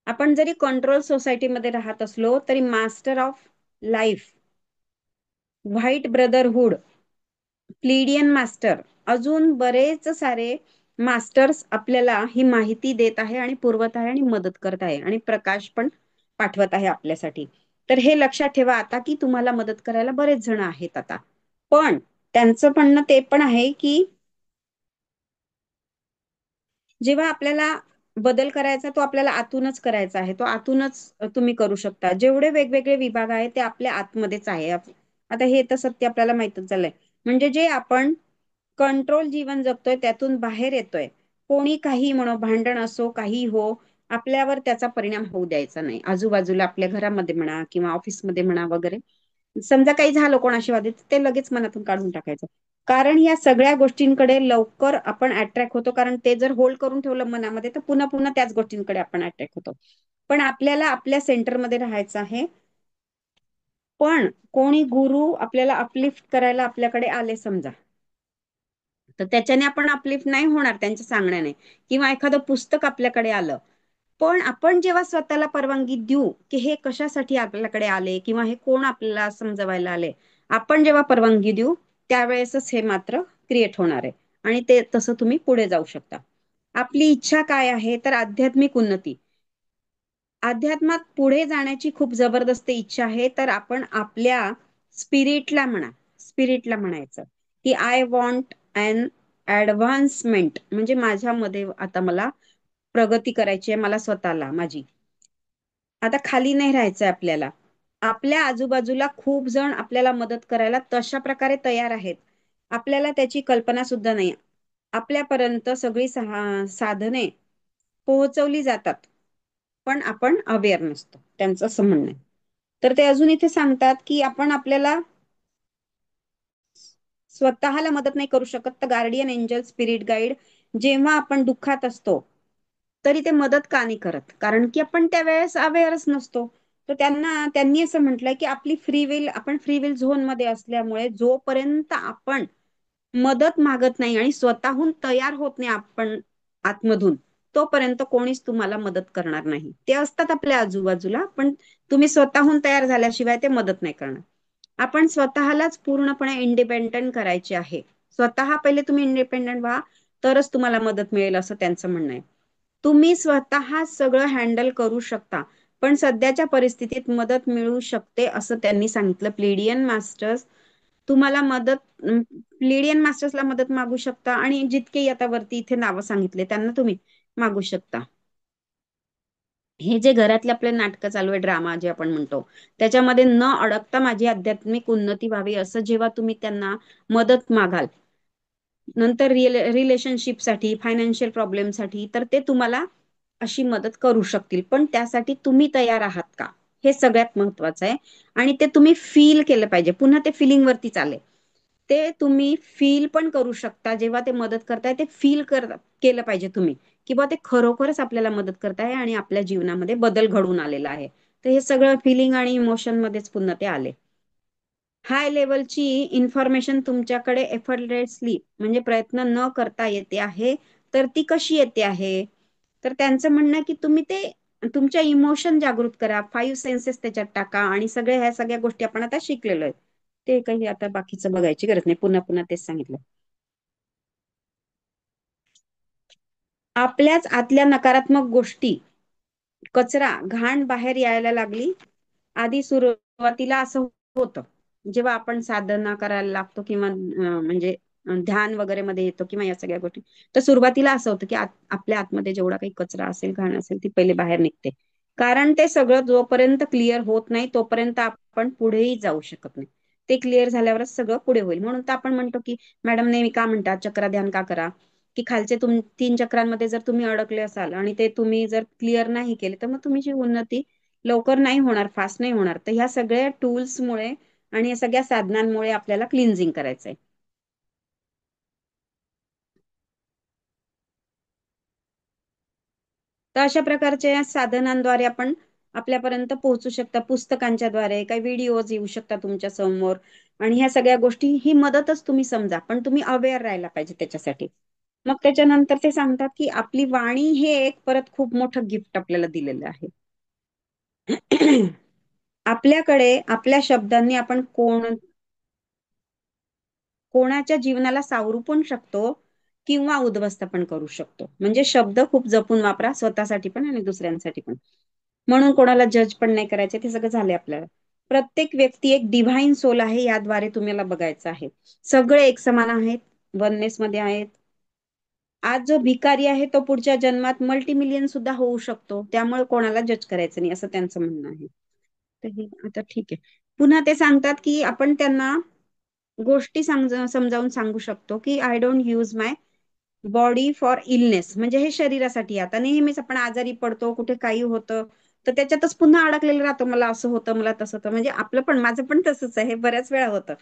आपण जरी कंट्रोल सोसायटीमध्ये राहत असलो तरी master of life, white brotherhood, Pleiadian master, अजून बरेच सारे मास्टर्स आपल्याला ही माहिती देत आहे आणि पुरवत आहे आणि मदत करत आहे आणि प्रकाश पण पाठवत आहे आपल्यासाठी. तर हे लक्षात ठेवा आता की तुम्हाला मदत करायला बरेच जण आहेत आता. पण त्यांचं म्हणणं ते पण आहे की जेव्हा आपल्याला बदल करायचा तो आपल्याला आतूनच करायचा आहे, तो आतूनच तुम्ही करू शकता. जेवढे वेगवेगळे विभाग आहेत ते आपल्या आतमध्येच आहे. आता हे तर सत्य आपल्याला माहितच झालंय. म्हणजे जे आपण कंट्रोल जीवन जगतोय त्यातून बाहेर येतोय, कोणी काही म्हणो, भांडण असो, काही हो, आपल्यावर त्याचा परिणाम होऊ द्यायचा नाही. आजूबाजूला आपल्या घरामध्ये म्हणा किंवा ऑफिसमध्ये म्हणा वगैरे, समजा काही झालं कोणाशी वाद, ते लगेच मनातून काढून टाकायचं. कारण या सगळ्या गोष्टींकडे लवकर आपण अट्रॅक्ट होतो, कारण ते जर होल्ड करून ठेवलं मनामध्ये तर पुन्हा पुन्हा त्याच गोष्टींकडे आपण अट्रॅक्ट होतो. पण आपल्याला आपल्या सेंटरमध्ये राहायचं आहे. पण कोणी गुरु आपल्याला अपलिफ्ट करायला आपल्याकडे आले समजा, तर त्याच्याने आपण अपलिफ्ट नाही होणार त्यांच्या सांगण्याने. किंवा एखादं पुस्तक आपल्याकडे आलं, पण आपण जेव्हा स्वतःला परवानगी देऊ की हे कशासाठी आपल्याकडे आले किंवा हे कोण आपल्याला समजवायला आले, आपण जेव्हा परवानगी देऊ त्यावेळेसच हे मात्र क्रिएट होणार आहे. आणि ते तसं तुम्ही पुढे जाऊ शकता. आपली इच्छा काय आहे, तर आध्यात्मिक उन्नती. अध्यात्मात पुढे जाण्याची खूप जबरदस्त इच्छा आहे, तर आपण आपल्या स्पिरिटला म्हणायचं की आय वॉन्ट अन ऍडव्हान्समेंट, म्हणजे माझ्यामध्ये आता मला प्रगती करायची आहे, मला स्वतःला माझी. आता खाली नाही राहायचंय आपल्याला. आपल्या आजूबाजूला खूप जण आपल्याला मदत करायला तशा प्रकारे तयार आहेत, आपल्याला त्याची कल्पना सुद्धा नाही. आपल्यापर्यंत सगळी साधने पोहोचवली जातात, पण आपण अवेअर नसतो, त्यांचं असं म्हणणं आहे. तर ते अजून इथे सांगतात की आपण आपल्याला स्वतःला मदत नाही करू शकत, तर गार्डियन एंजल, स्पिरिट गाईड जेव्हा आपण दुःखात असतो तरी ते मदत का नाही करत, कारण की आपण त्यावेळेस अवेअरच नसतो. तर त्यांनी असं म्हटलंय की आपली फ्री विल, आपण फ्री विल झोन मध्ये असल्यामुळे जोपर्यंत आपण मदत मागत नाही आणि स्वतःहून तयार होत नाही आपण आतमधून, तोपर्यंत कोणीच तुम्हाला मदत करणार नाही. ते असतात आपल्या आजूबाजूला, पण तुम्ही स्वतःहून तयार झाल्याशिवाय ते मदत नाही करणार. आपण स्वतःलाच पूर्णपणे इंडिपेंडंट करायचे आहे. स्वतः पहिले तुम्ही इंडिपेंडंट व्हा, तरच तुम्हाला मदत मिळेल, असं त्यांचं म्हणणं आहे. तुम्ही स्वतः सगळं हँडल करू शकता, पण सध्याच्या परिस्थितीत मदत मिळू शकते असं त्यांनी सांगितलं. प्लेडियन मास्टर्स तुम्हाला मदत, प्लेडियन मास्टर्सला मदत मागू शकता, आणि जितके आता वरती इथे नावं सांगितले त्यांना तुम्ही मागू शकता. हे जे घरातले आपले नाटकं चालू आहे, ड्रामा जे आपण म्हणतो, त्याच्यामध्ये न अडकता माझी आध्यात्मिक उन्नती व्हावी असं जेव्हा तुम्ही त्यांना मदत मागाल, नंतर रिलेशनशिपसाठी, फायनान्शियल प्रॉब्लेमसाठी, तर ते तुम्हाला अशी मदत करू शकतील. पण त्यासाठी तुम्ही तयार आहात का, हे सगळ्यात महत्वाचं आहे. आणि ते तुम्ही फील केलं पाहिजे. पुन्हा ते फिलिंग वरती चालेल. ते तुम्ही फील पण करू शकता, जेव्हा ते मदत करताय ते केलं पाहिजे तुम्ही, की बा ते खरोखरच आपल्याला मदत करताय आणि आपल्या जीवनामध्ये बदल घडून आलेला आहे. तर हे सगळं फिलिंग आणि इमोशन मध्येच पुन्हा ते आले. हाय लेवलची इन्फॉर्मेशन तुमच्याकडे एफर्टलेसली, म्हणजे प्रयत्न न करता येते आहे, तर ती कशी येते आहे, तर त्यांचं म्हणणं आहे की तुम्ही ते तुमच्या इमोशन जागृत करा, 5 सेन्सेस त्याच्यात टाका, आणि ह्या सगळ्या गोष्टी आपण आता शिकलेलो आहे. ते काही आता बाकीचं बघायची गरज नाही, पुन्हा पुन्हा तेच सांगितलं. आपल्याच आतल्या नकारात्मक गोष्टी, कचरा, घाण बाहेर यायला लागली. आधी सुरुवातीला असं होतं, जेव्हा आपण साधना करायला लागतो किंवा म्हणजे ध्यान वगैरे मध्ये येतो किंवा या सगळ्या गोष्टी, तर सुरुवातीला असं होतं की आपल्या आतमध्ये जेवढा काही कचरा असेल, घाण असेल, ती पहिले बाहेर निघते. कारण ते सगळं जोपर्यंत क्लिअर होत नाही तोपर्यंत आपण पुढेही जाऊ शकत नाही. ते क्लिअर झाल्यावरच सगळं पुढे होईल. म्हणून तर आपण म्हणतो की मॅडम नेहमी का म्हणतात चक्र ध्यान का करा, की खालचे 3 चक्रांमध्ये जर तुम्ही अडकले असाल आणि ते तुम्ही जर क्लिअर नाही केले, तर मग तुमची उन्नती लवकर नाही होणार, फास्ट नाही होणार. तर ह्या सगळ्या टूल्समुळे आणि या सगळ्या साधनांमुळे आपल्याला क्लिन्झिंग करायचंय. तर अशा प्रकारच्या साधनांद्वारे आपण आपल्यापर्यंत पोहोचू शकता. पुस्तकांच्या द्वारे काही व्हिडिओज येऊ शकतात तुमच्या समोर, आणि ह्या सगळ्या गोष्टी ही मदतच तुम्ही समजा, पण तुम्ही अवेअर राहायला पाहिजे त्याच्यासाठी. मग त्याच्यानंतर ते सांगतात की आपली वाणी हे एक परत खूप मोठं गिफ्ट आपल्याला दिलेलं आहे. आपल्याकडे आपल्या शब्दांनी आपण कोणाच्या जीवनाला सावरू पण शकतो किंवा उद्ध्वस्त पण करू शकतो. म्हणजे शब्द खूप जपून वापरा, स्वतःसाठी पण आणि दुसऱ्यांसाठी पण. म्हणून कोणाला जज पण नाही करायचे, ते सगळं झाले आपल्याला. प्रत्येक व्यक्ती एक डिव्हाइन सोल आहे, याद्वारे तुम्हाला बघायचं आहे. सगळे एक समान आहेत, वननेस मध्ये आहेत. आज जो भिकारी आहे तो पुढच्या जन्मात मल्टीमिलियन सुद्धा होऊ शकतो, त्यामुळे कोणाला जज करायचं नाही, असं त्यांचं म्हणणं आहे. तर हे आता ठीक आहे. पुन्हा ते सांगतात की आपण त्यांना गोष्टी समजावून सांगू शकतो की I don't use my body for illness म्हणजे हे शरीरासाठी. आता नेहमीच आपण आजारी पडतो, कुठे काही होतं तर त्याच्यातच पुन्हा अडकलेलं राहतो, मला असं होतं, मला तसं होतं. म्हणजे आपलं पण, माझं पण तसंच आहे, बऱ्याच वेळा होतं.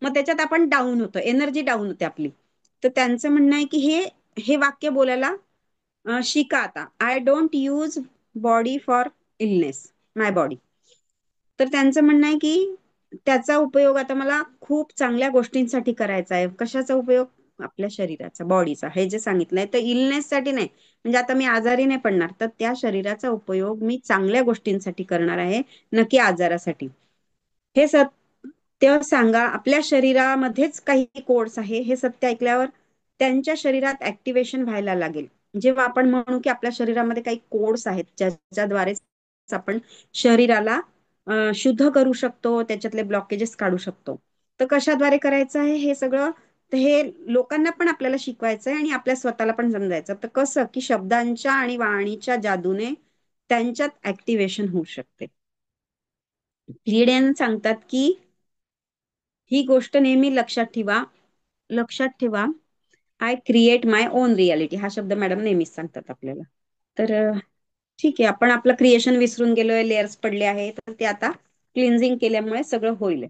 मग त्याच्यात आपण डाऊन होतो, एनर्जी डाऊन होते आपली. तर त्यांचं म्हणणं आहे की हे हे वाक्य बोलायला शिका आता. I don't use body for illness, my body. तर त्यांचं म्हणणं आहे की त्याचा उपयोग आता मला खूप चांगल्या गोष्टींसाठी करायचा आहे. कशाचा उपयोग? आपल्या शरीराचा, बॉडीचा, हे जे सांगितलंय तर इलनेस साठी नाही. म्हणजे आता मी आजारी नाही पडणार, तर त्या शरीराचा उपयोग मी चांगल्या गोष्टींसाठी करणार आहे, नक्की आजारासाठी. हे सत्य सांगा. आपल्या शरीरामध्येच काही कोड्स आहे, हे सत्य ऐकल्यावर त्यांच्या शरीरात ऍक्टिव्हेशन व्हायला लागेल. जेव्हा आपण म्हणू की आपल्या शरीरामध्ये काही कोड्स आहेत ज्याच्याद्वारे आपण शरीराला शुद्ध करू शकतो, त्याच्यातले ब्लॉकेजेस काढू शकतो. तर कशाद्वारे करायचं आहे हे सगळं? तर हे लोकांना पण आपल्याला शिकवायचं आहे आणि आपल्या स्वतःला पण समजायचं. तर कसं की शब्दांच्या आणि वाणीच्या जादूने त्यांच्यात ऍक्टिव्हेशन होऊ शकते. लिडेन सांगतात की ही गोष्ट नेहमी लक्षात ठेवा. लक्षात ठेवा, I create my on reality, हा शब्द मॅडम नेहमीच सांगतात आपल्याला. तर ठीक आहे, आपण आपलं क्रिएशन विसरून गेलोय, लेयर्स पडले आहेत, तर ते आता क्लिन्झिंग केल्यामुळे सगळं होईल.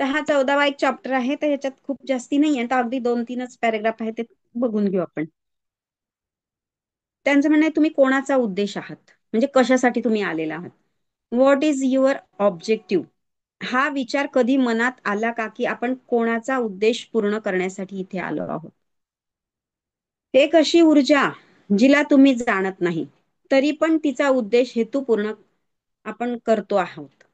तर हा 14वा एक चॅप्टर आहे, तर ह्याच्यात खूप जास्ती नाहीये, तर अगदी 2-3च पॅरेग्राफ आहे, ते बघून घेऊ आपण. त्यांचं म्हणणं आहे तुम्ही कोणाचा उद्देश आहात, म्हणजे कशासाठी तुम्ही आलेला आहात. What is your objective? हा विचार कधी मनात आला का की आपण कोणाचा उद्देश पूर्ण करण्यासाठी इथे आलो आहोत? एक अशी ऊर्जा जिला तुम्ही जाणत नाही, तरी पण तिचा उद्देश हेतू पूर्ण आपण करतो आहोत.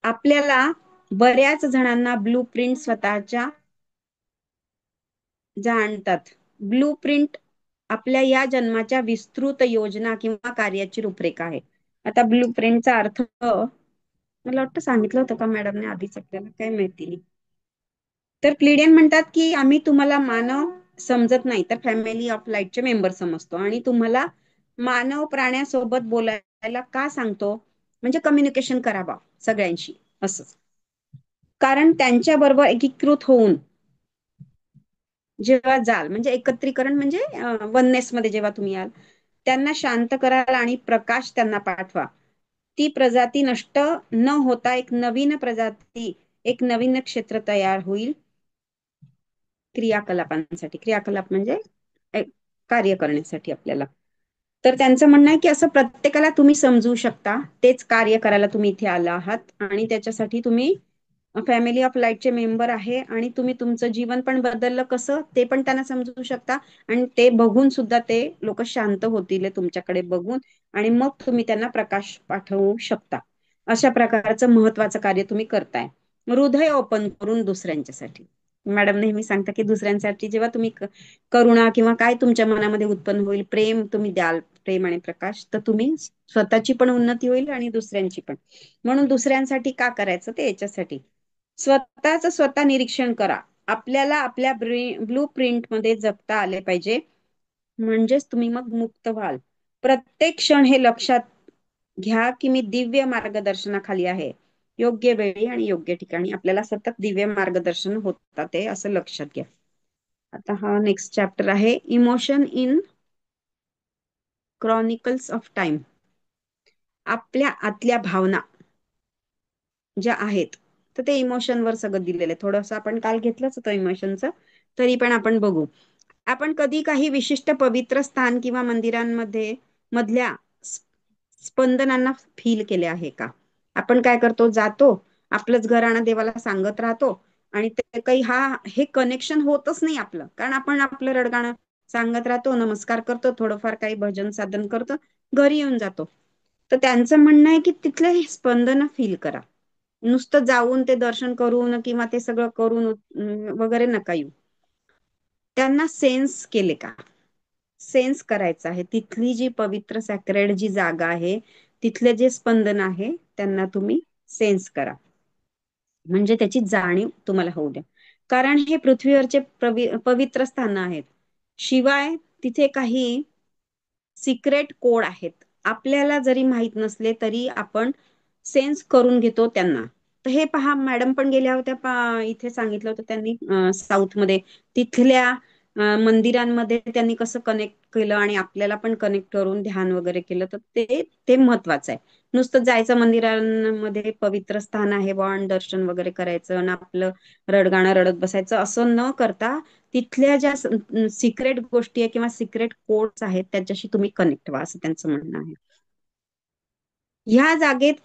आपल्याला बऱ्याच जणांना ब्लू प्रिंट स्वतःच्या जाणतात. ब्लू प्रिंट आपल्या या जन्माच्या विस्तृत योजना किंवा कार्याची रूपरेखा आहे. आता ब्लू प्रिंटचा अर्थ मला वाटतं सांगितलं होतं का मॅडमने आधीच, आपल्याला काय माहिती नाही. तर क्लिडियन म्हणतात की आम्ही तुम्हाला मानव समजत नाही, तर फॅमिली ऑफ लाईटचे मेंबर समजतो. आणि तुम्हाला मानव प्राण्यासोबत बोलायला का सांगतो? म्हणजे कम्युनिकेशन करावा सगळ्यांशी, असं. कारण त्यांच्या बरोबर एकीकृत होऊन जेव्हा जाल, म्हणजे एकत्रीकरण म्हणजे वननेस मध्ये जेव्हा तुम्ही याल, त्यांना शांत कराल आणि प्रकाश त्यांना पाठवा. ती प्रजाती नष्ट न होता एक नवीन प्रजाती, एक नवीन क्षेत्र तयार होईल. क्रियाकलापांसाठी, क्रियाकलाप म्हणजे कार्य करण्यासाठी आपल्याला. तर त्यांचं म्हणणं आहे की असं प्रत्येकाला तुम्ही समजू शकता, तेच कार्य करायला तुम्ही इथे आला आहात. आणि त्याच्यासाठी तुम्ही फॅमिली ऑफ लाईटचे मेंबर आहे, आणि तुम्ही तुमचं जीवन पण बदललं कसं ते पण त्यांना समजू शकता. आणि ते बघून सुद्धा ते लोक शांत होतील तुमच्याकडे बघून, आणि मग तुम्ही त्यांना प्रकाश पाठवू शकता. अशा प्रकारचं महत्वाचं कार्य तुम्ही करताय, हृदय ओपन करून दुसऱ्यांच्यासाठी. मॅडम नेहमी सांगता की दुसऱ्यांसाठी जेव्हा तुम्ही करुणा किंवा काय तुमच्या मनामध्ये उत्पन्न होईल, प्रेम तुम्ही द्याल, प्रेम आणि प्रकाश, तर तुम्ही स्वतःची पण उन्नती होईल आणि दुसऱ्यांची पण. म्हणून दुसऱ्यांसाठी का करायचं? ते याच्यासाठी. स्वतःच स्वतः निरीक्षण करा. आपल्याला आपल्या ब्लू प्रिंट मध्ये जगता आले पाहिजे, म्हणजेच तुम्ही मग मुक्त व्हाल. प्रत्येक क्षण हे लक्षात घ्या की मी दिव्य मार्गदर्शनाखाली आहे. योग्य वेळी आणि योग्य ठिकाणी आपल्याला सतत दिव्य मार्गदर्शन होतात ते, असं लक्षात घ्या. आता हा नेक्स्ट चॅप्टर आहे, emotion in chronicles of time. आपल्या आतल्या भावना ज्या आहेत, तर ते इमोशनवर सगळं दिलेलं आहे. थोडंसं आपण काल घेतलंच होतं इमोशनचं, तरी पण आपण बघू. आपण कधी काही विशिष्ट पवित्र स्थान किंवा मंदिरांमध्ये मधल्या स्पंदनांना फील केले आहे का? आपण काय करतो, जातो, आपलंच घराणं देवाला सांगत राहतो, आणि ते काही हे कनेक्शन होतच नाही आपलं, कारण आपण आपलं रडगाणं सांगत राहतो, नमस्कार करतो, थोडंफार काही भजन साधन करतो, घरी येऊन जातो. तर त्यांचं म्हणणं आहे की तिथले हे स्पंदन फील करा. नुसतं जाऊन ते दर्शन करून किंवा ते सगळं करून वगैरे नका येऊ. त्यांना सेन्स केले का? सेन्स करायचं आहे. तिथली जी पवित्र सॅक्रेड जी जागा आहे, तिथले जे स्पंदन आहे, त्यांना तुम्ही सेन्स करा. म्हणजे त्याची जाणीव तुम्हाला होऊ द्या. कारण हे पृथ्वीवरचे पवित्र स्थान आहेत. शिवाय तिथे काही सिक्रेट कोड आहेत. आपल्याला जरी माहित नसले तरी आपण सेन्स करून घेतो त्यांना. तर हे पहा, मॅडम पण गेल्या होत्या, इथे सांगितलं होतं त्यांनी साऊथ मध्ये, तिथल्या मंदिरांमध्ये त्यांनी कसं कनेक्ट केलं आणि आपल्याला पण कनेक्ट करून ध्यान वगैरे केलं, तर ते ते महत्वाचं आहे. नुसतं जायचं मंदिरांमध्ये, पवित्र स्थान आहे बुवा आणि दर्शन वगैरे करायचं आणि आपलं रडगाणं रडत बसायचं असं न करता, तिथल्या ज्या सिक्रेट गोष्टी आहे किंवा सिक्रेट कोड्स आहेत त्याच्याशी तुम्ही कनेक्ट व्हा, असं त्यांचं म्हणणं आहे. ह्या जागेत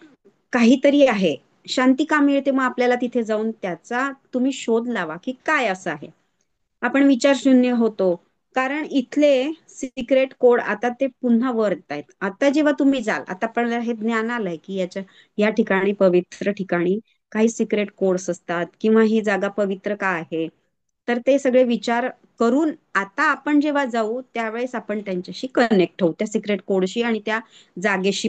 काहीतरी आहे, शांती का मिळते, मग आपल्याला तिथे जाऊन त्याचा तुम्ही शोध लावा की काय असं आहे. आपण विचार शून्य होतो, कारण इथले सिक्रेट कोड आता ते पुन्हा वर येत आहेत. आता जेव्हा तुम्ही जाल, आता आपल्याला हे ज्ञान आलंय की या ठिकाणी, पवित्र ठिकाणी काही सिक्रेट कोड्स असतात किंवा ही जागा पवित्र का आहे, तर ते सगळे विचार करून आता आपण जेव्हा जाऊ त्यावेळेस आपण त्यांच्याशी कनेक्ट होऊ, त्या सिक्रेट कोडशी आणि त्या जागेशी,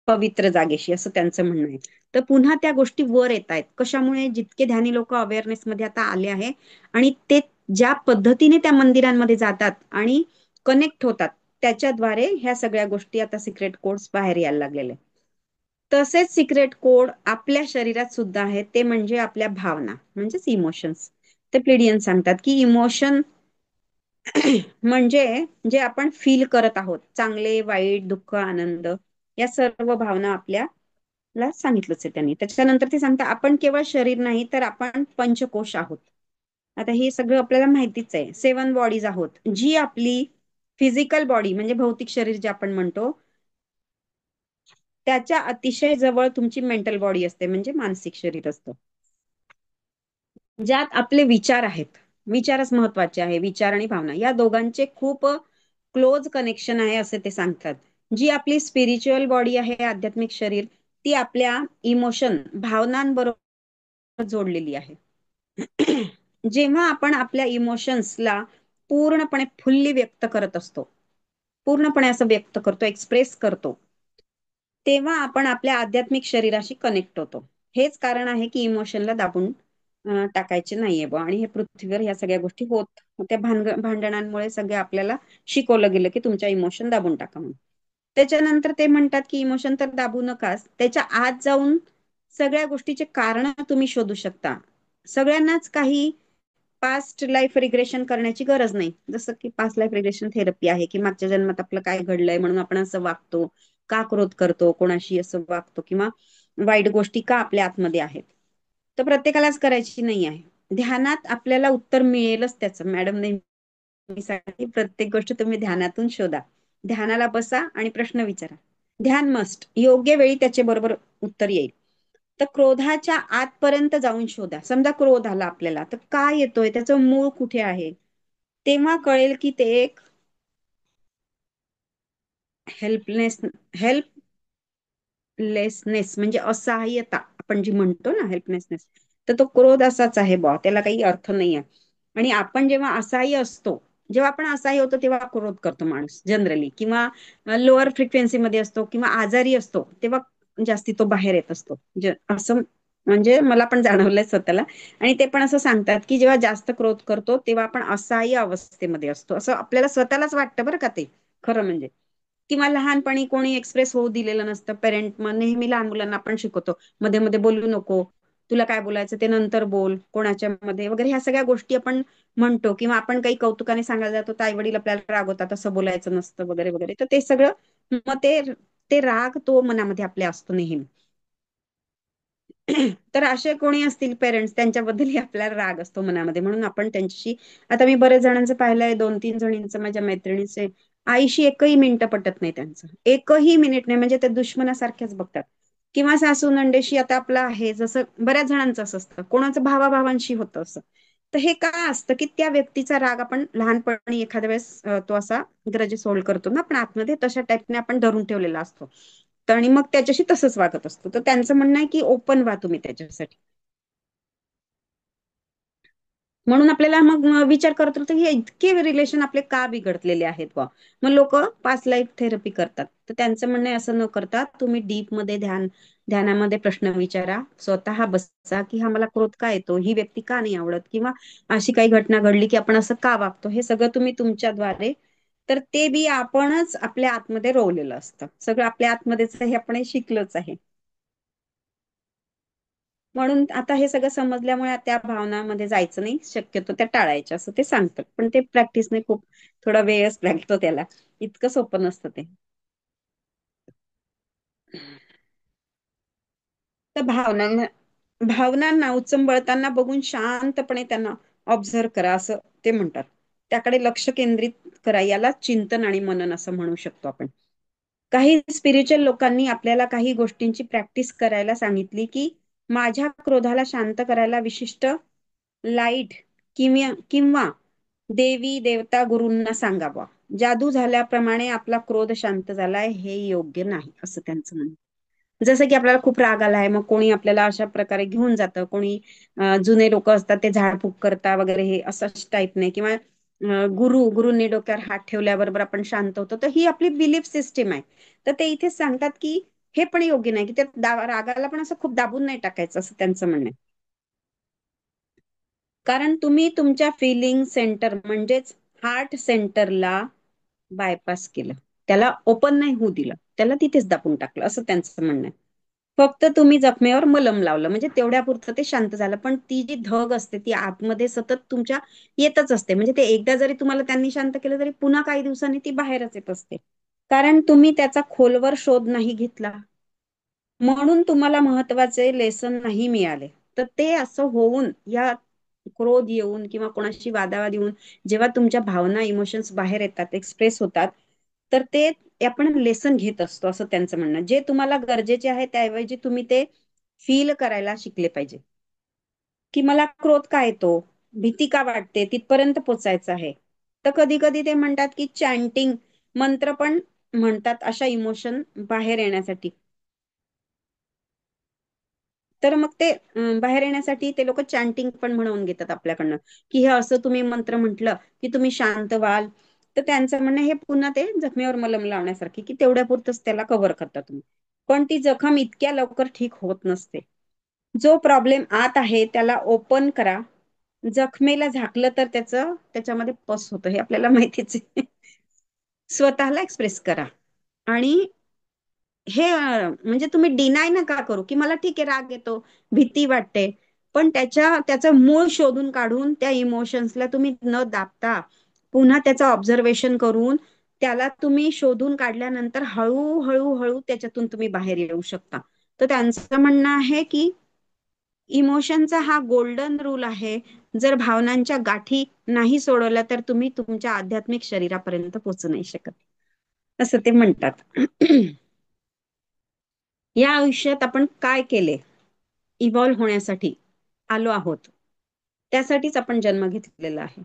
पवित्र जागेशी, असं त्यांचं म्हणणं आहे. तर पुन्हा त्या गोष्टी वर येत आहेत. कशामुळे? जितके ध्यानी लोक अवेअरनेस मध्ये आता आले आहे आणि ते ज्या पद्धतीने त्या मंदिरांमध्ये जातात आणि कनेक्ट होतात, त्याच्याद्वारे ह्या सगळ्या गोष्टी आता सिक्रेट कोड्स बाहेर यायला लागलेले. तसेच सिक्रेट कोड आपल्या शरीरात सुद्धा आहेत, ते म्हणजे आपल्या भावना, म्हणजेच इमोशन्स. ते प्लिडियन सांगतात की इमोशन म्हणजे जे आपण फील करत आहोत, चांगले, वाईट, दुःख, आनंद, या सर्व भावना आपल्याला सांगितलंच आहे त्यांनी. त्याच्यानंतर ते सांगतात आपण केवळ शरीर नाही, तर आपण पंचकोश आहोत. आता हे सगळं आपल्याला माहितीच आहे. 7 बॉडीज आहोत. जी आपली फिजिकल बॉडी म्हणजे भौतिक शरीर जे आपण म्हणतो, त्याच्या अतिशय जवळ तुमची मेंटल बॉडी असते, म्हणजे मानसिक शरीर असतं, ज्यात आपले विचार आहेत. विचारच महत्वाचे आहे. विचार आणि भावना या दोघांचे खूप क्लोज कनेक्शन आहे, असे ते सांगतात. जी आपली स्पिरिच्युअल बॉडी आहे, आध्यात्मिक शरीर, ती आपल्या इमोशन, भावनांबरोबर जोडलेली आहे. जेव्हा आपण आपल्या इमोशन्सला पूर्णपणे फुल्ली व्यक्त करत असतो, पूर्णपणे असं व्यक्त करतो, एक्सप्रेस करतो, तेव्हा आपण आपल्या आध्यात्मिक शरीराशी कनेक्ट होतो. हेच कारण आहे की इमोशनला दाबून टाकायचे नाहीये बुवा. आणि हे पृथ्वीवर ह्या सगळ्या गोष्टी होत त्या भांडणांमुळे सगळं आपल्याला शिकवलं गेलं की तुमच्या इमोशन दाबून टाका म्हणून. त्याच्यानंतर ते म्हणतात की इमोशन तर दाबू नकाच, त्याच्या आत जाऊन सगळ्या गोष्टीचे कारण तुम्ही शोधू शकता. सगळ्यांनाच काही पास्ट लाईफ रिग्रेशन करण्याची गरज नाही. जसं की पास्ट लाईफ रिग्रेशन थेरपी आहे, की मागच्या जन्मात आपलं काय घडलंय म्हणून आपण असं वागतो, का क्रोध करतो, कोणाशी असं वागतो, किंवा वाईट गोष्टी का आपल्या आतमध्ये आहेत. तर प्रत्येकालाच करायची नाही आहे. ध्यानात आपल्याला उत्तर मिळेलच त्याचं. मॅडम नेहमी सांगते, प्रत्येक गोष्ट तुम्ही ध्यानातून शोधा. ध्यानाला बसा आणि प्रश्न विचारा. ध्यान मस्ट, योग्य वेळी त्याचे बरोबर उत्तर येईल. तर क्रोधाच्या आतपर्यंत जाऊन शोधा. समजा क्रोध आला आपल्याला, तर काय येतोय, त्याचं मूळ कुठे आहे, तेव्हा कळेल की ते एक हेल्पलेस हेल्पलेसनेस म्हणजे असहाय्यता, आपण जी म्हणतो ना हेल्पलेसनेस, तर तो क्रोध असाच आहे बा, त्याला काही अर्थ नाही आहे. आणि आपण जेव्हा असहाय्य असतो, जेव्हा आपण असहाय्य होतो तेव्हा क्रोध करतो माणूस जनरली, किंवा लोअर फ्रिक्वेन्सी मध्ये असतो किंवा आजारी असतो तेव्हा जास्ती तो बाहेर येत असतो. असं म्हणजे मला पण जाणवलंय स्वतःला. आणि ते पण असं सांगतात की जेव्हा जास्त क्रोध करतो तेव्हा आपण असहाय्य अवस्थेमध्ये असतो, असं आपल्याला स्वतःलाच वाटतं बरं का ते, खरं म्हणजे. किंवा लहानपणी कोणी एक्सप्रेस होऊ दिलेलं नसतं. पेरेंट मग नेहमी लहान मुलांना आपण शिकवतो, मध्ये मध्ये बोलू नको, तुला काय बोलायचं ते नंतर बोल, कोणाच्या मध्ये वगैरे, ह्या सगळ्या गोष्टी आपण म्हणतो. किंवा आपण काही कौतुकाने सांगायला जातो तर आई वडील आपल्याला रागवतात, असं बोलायचं नसतं वगैरे वगैरे. तर ते सगळं, मग ते राग तो मनामध्ये आपल्या असतो नेहमी. तर असे कोणी असतील पेरेंट्स, त्यांच्याबद्दलही आपल्याला राग असतो मनामध्ये, म्हणून आपण त्यांच्याशी, आता मी बरेच जणांचं पाहिलंय, 2-3 जणींचं माझ्या मैत्रिणीचे, आईशी एकही मिनिटं पटत नाही त्यांचं, एकही मिनिट नाही, म्हणजे ते दुश्मनासारख्याच बघतात. किंवा सासू नंडेशी, आता आपलं आहे जसं बऱ्याच जणांचं असं असतं, कोणाचं भावाभावांशी होतं असं. तर हे काय असतं की त्या व्यक्तीचा राग आपण लहानपणी एखाद्या वेळेस तो असा ग्रजेस होल्ड करतो ना आपण आतमध्ये, तशा टाईपने आपण धरून ठेवलेला असतो. आणि मग त्याच्याशी तसंच वागत असतो. तर त्यांचं म्हणणं आहे की ओपन व्हा तुम्ही त्याच्यासाठी. म्हणून आपल्याला मग विचार करत होतो हे इतके रिलेशन आपले का बिघडलेले आहेत बा. मग लोक पास्ट लाईफ थेरपी करतात. तर त्यांचं म्हणणं आहे असं न करता तुम्ही डीप मध्ये ध्यानामध्ये प्रश्न विचारा. स्वतः बसा की हा मला क्रोध का येतो, ही व्यक्ती का नाही आवडत, किंवा अशी काही घटना घडली की आपण असं का वागतो, हे सगळं तुम्ही तुमच्याद्वारे, तर ते बी आपणच आपल्या आतमध्ये रोवलेलं असतं. सगळं आपल्या आतमध्येच हे आपण शिकलोच आहे. म्हणून आता हे सगळं समजल्यामुळे त्या भावनामध्ये जायचं नाही, शक्यतो त्या टाळायच्या असं ते सांगतात. पण ते प्रॅक्टिसने खूप थोडा वेळच लागतो त्याला, इतकं सोपं नसतं ते. तर भावनांना उचंबळताना बघून शांतपणे त्यांना ऑब्झर्व करा असं ते म्हणतात. त्याकडे लक्ष केंद्रित करा, याला चिंतन आणि मनन असं म्हणू शकतो आपण. काही स्पिरिच्युअल लोकांनी आपल्याला काही गोष्टींची प्रॅक्टिस करायला सांगितली, की माझ्या क्रोधाला शांत करायला विशिष्ट लाईट किंवा देवी देवता गुरूंना सांगावा. जादू झाल्याप्रमाणे आपला क्रोध शांत झालाय हे योग्य नाही असं त्यांचं म्हणणं. जसं की आपल्याला खूप राग आलाय, मग कोणी आपल्याला अशा प्रकारे घेऊन जातं, कोणी जुने लोक असतात ते झाडफूक करता वगैरे, हे असं टाईप नाही. किंवा गुरुंनी डोक्यावर हात ठेवल्याबरोबर आपण शांत होतो, तर ही आपली बिलीफ सिस्टीम आहे. तर ते इथे सांगतात की हे पण योग्य नाही, की त्या रागाला पण असं खूप दाबून नाही टाकायचं असं त्यांचं म्हणणं आहे. कारण तुम्ही तुमच्या फिलिंग सेंटर म्हणजेच हार्ट सेंटरला बायपास केलं, त्याला ओपन नाही होऊ दिलं, त्याला तिथेच दाबून टाकलं असं त्यांचं म्हणणं आहे. फक्त तुम्ही जखमेवर मलम लावलं म्हणजे तेवढ्या पुरतं ते शांत झालं, पण ती जी धग असते ती आतमध्ये सतत तुमच्या येतच असते. म्हणजे ते एकदा जरी तुम्हाला त्यांनी शांत केलं तरी पुन्हा काही दिवसांनी ती बाहेरच येत असते, कारण तुम्ही त्याचा खोलवर शोध नाही घेतला. म्हणून तुम्हाला महत्वाचे लेसन नाही मिळाले. तर ते असं होऊन, या क्रोध येऊन किंवा कोणाशी वादावाद येऊन जेव्हा तुमच्या भावना इमोशन्स बाहेर येतात, एक्सप्रेस होतात, तर ते आपण लेसन घेत असतो असं त्यांचं म्हणणं. जे तुम्हाला गरजेचे आहे त्याऐवजी तुम्ही ते फील करायला शिकले पाहिजे, की मला क्रोध का येतो, भीती का वाटते, तिथपर्यंत पोचायचं आहे. तर कधी कधी ते म्हणतात की चॅन्टिंग मंत्र पण म्हणतात अशा इमोशन बाहेर येण्यासाठी. तर मग ते बाहेर येण्यासाठी ते लोक चॅन्टिंग पण म्हणवून घेतात आपल्याकडनं, की हे असं तुम्ही मंत्र म्हटलं की तुम्ही शांत व्हाल. तर त्यांचं म्हणणं हे पुन्हा ते जखमेवर मलम लावण्यासारखी, की तेवढ्या पुरतच त्याला कव्हर करता तुम्ही. पण ती जखम इतक्या लवकर ठीक होत नसते. जो प्रॉब्लेम आत आहे त्याला ओपन करा. जखमेला झाकलं तर त्याच्यामध्ये पस होतं, हे आपल्याला माहितीच आहे. स्वतःला एक्सप्रेस करा. आणि हे म्हणजे तुम्ही डिनाय नका करू, की मला ठीक आहे राग येतो, भीती वाटते, पण त्याचं मूळ शोधून काढून त्या इमोशन्सला तुम्ही न दाबता पुन्हा त्याचं ऑब्झर्वेशन करून त्याला तुम्ही शोधून काढल्यानंतर हळूहळू हळू त्याच्यातून तुम्ही बाहेर येऊ शकता. तर त्यांचं म्हणणं आहे की इमोशनचा हा गोल्डन रूल आहे. जर भावनांच्या गाठी नाही सोडवल्या तर तुम्ही तुमच्या आध्यात्मिक शरीरापर्यंत पोहोचू नाही शकत असं ते म्हणतात. या आयुष्यात आपण काय केले, इव्हॉल्व्ह होण्यासाठी आलो आहोत, त्यासाठीच आपण जन्म घेतलेला आहे.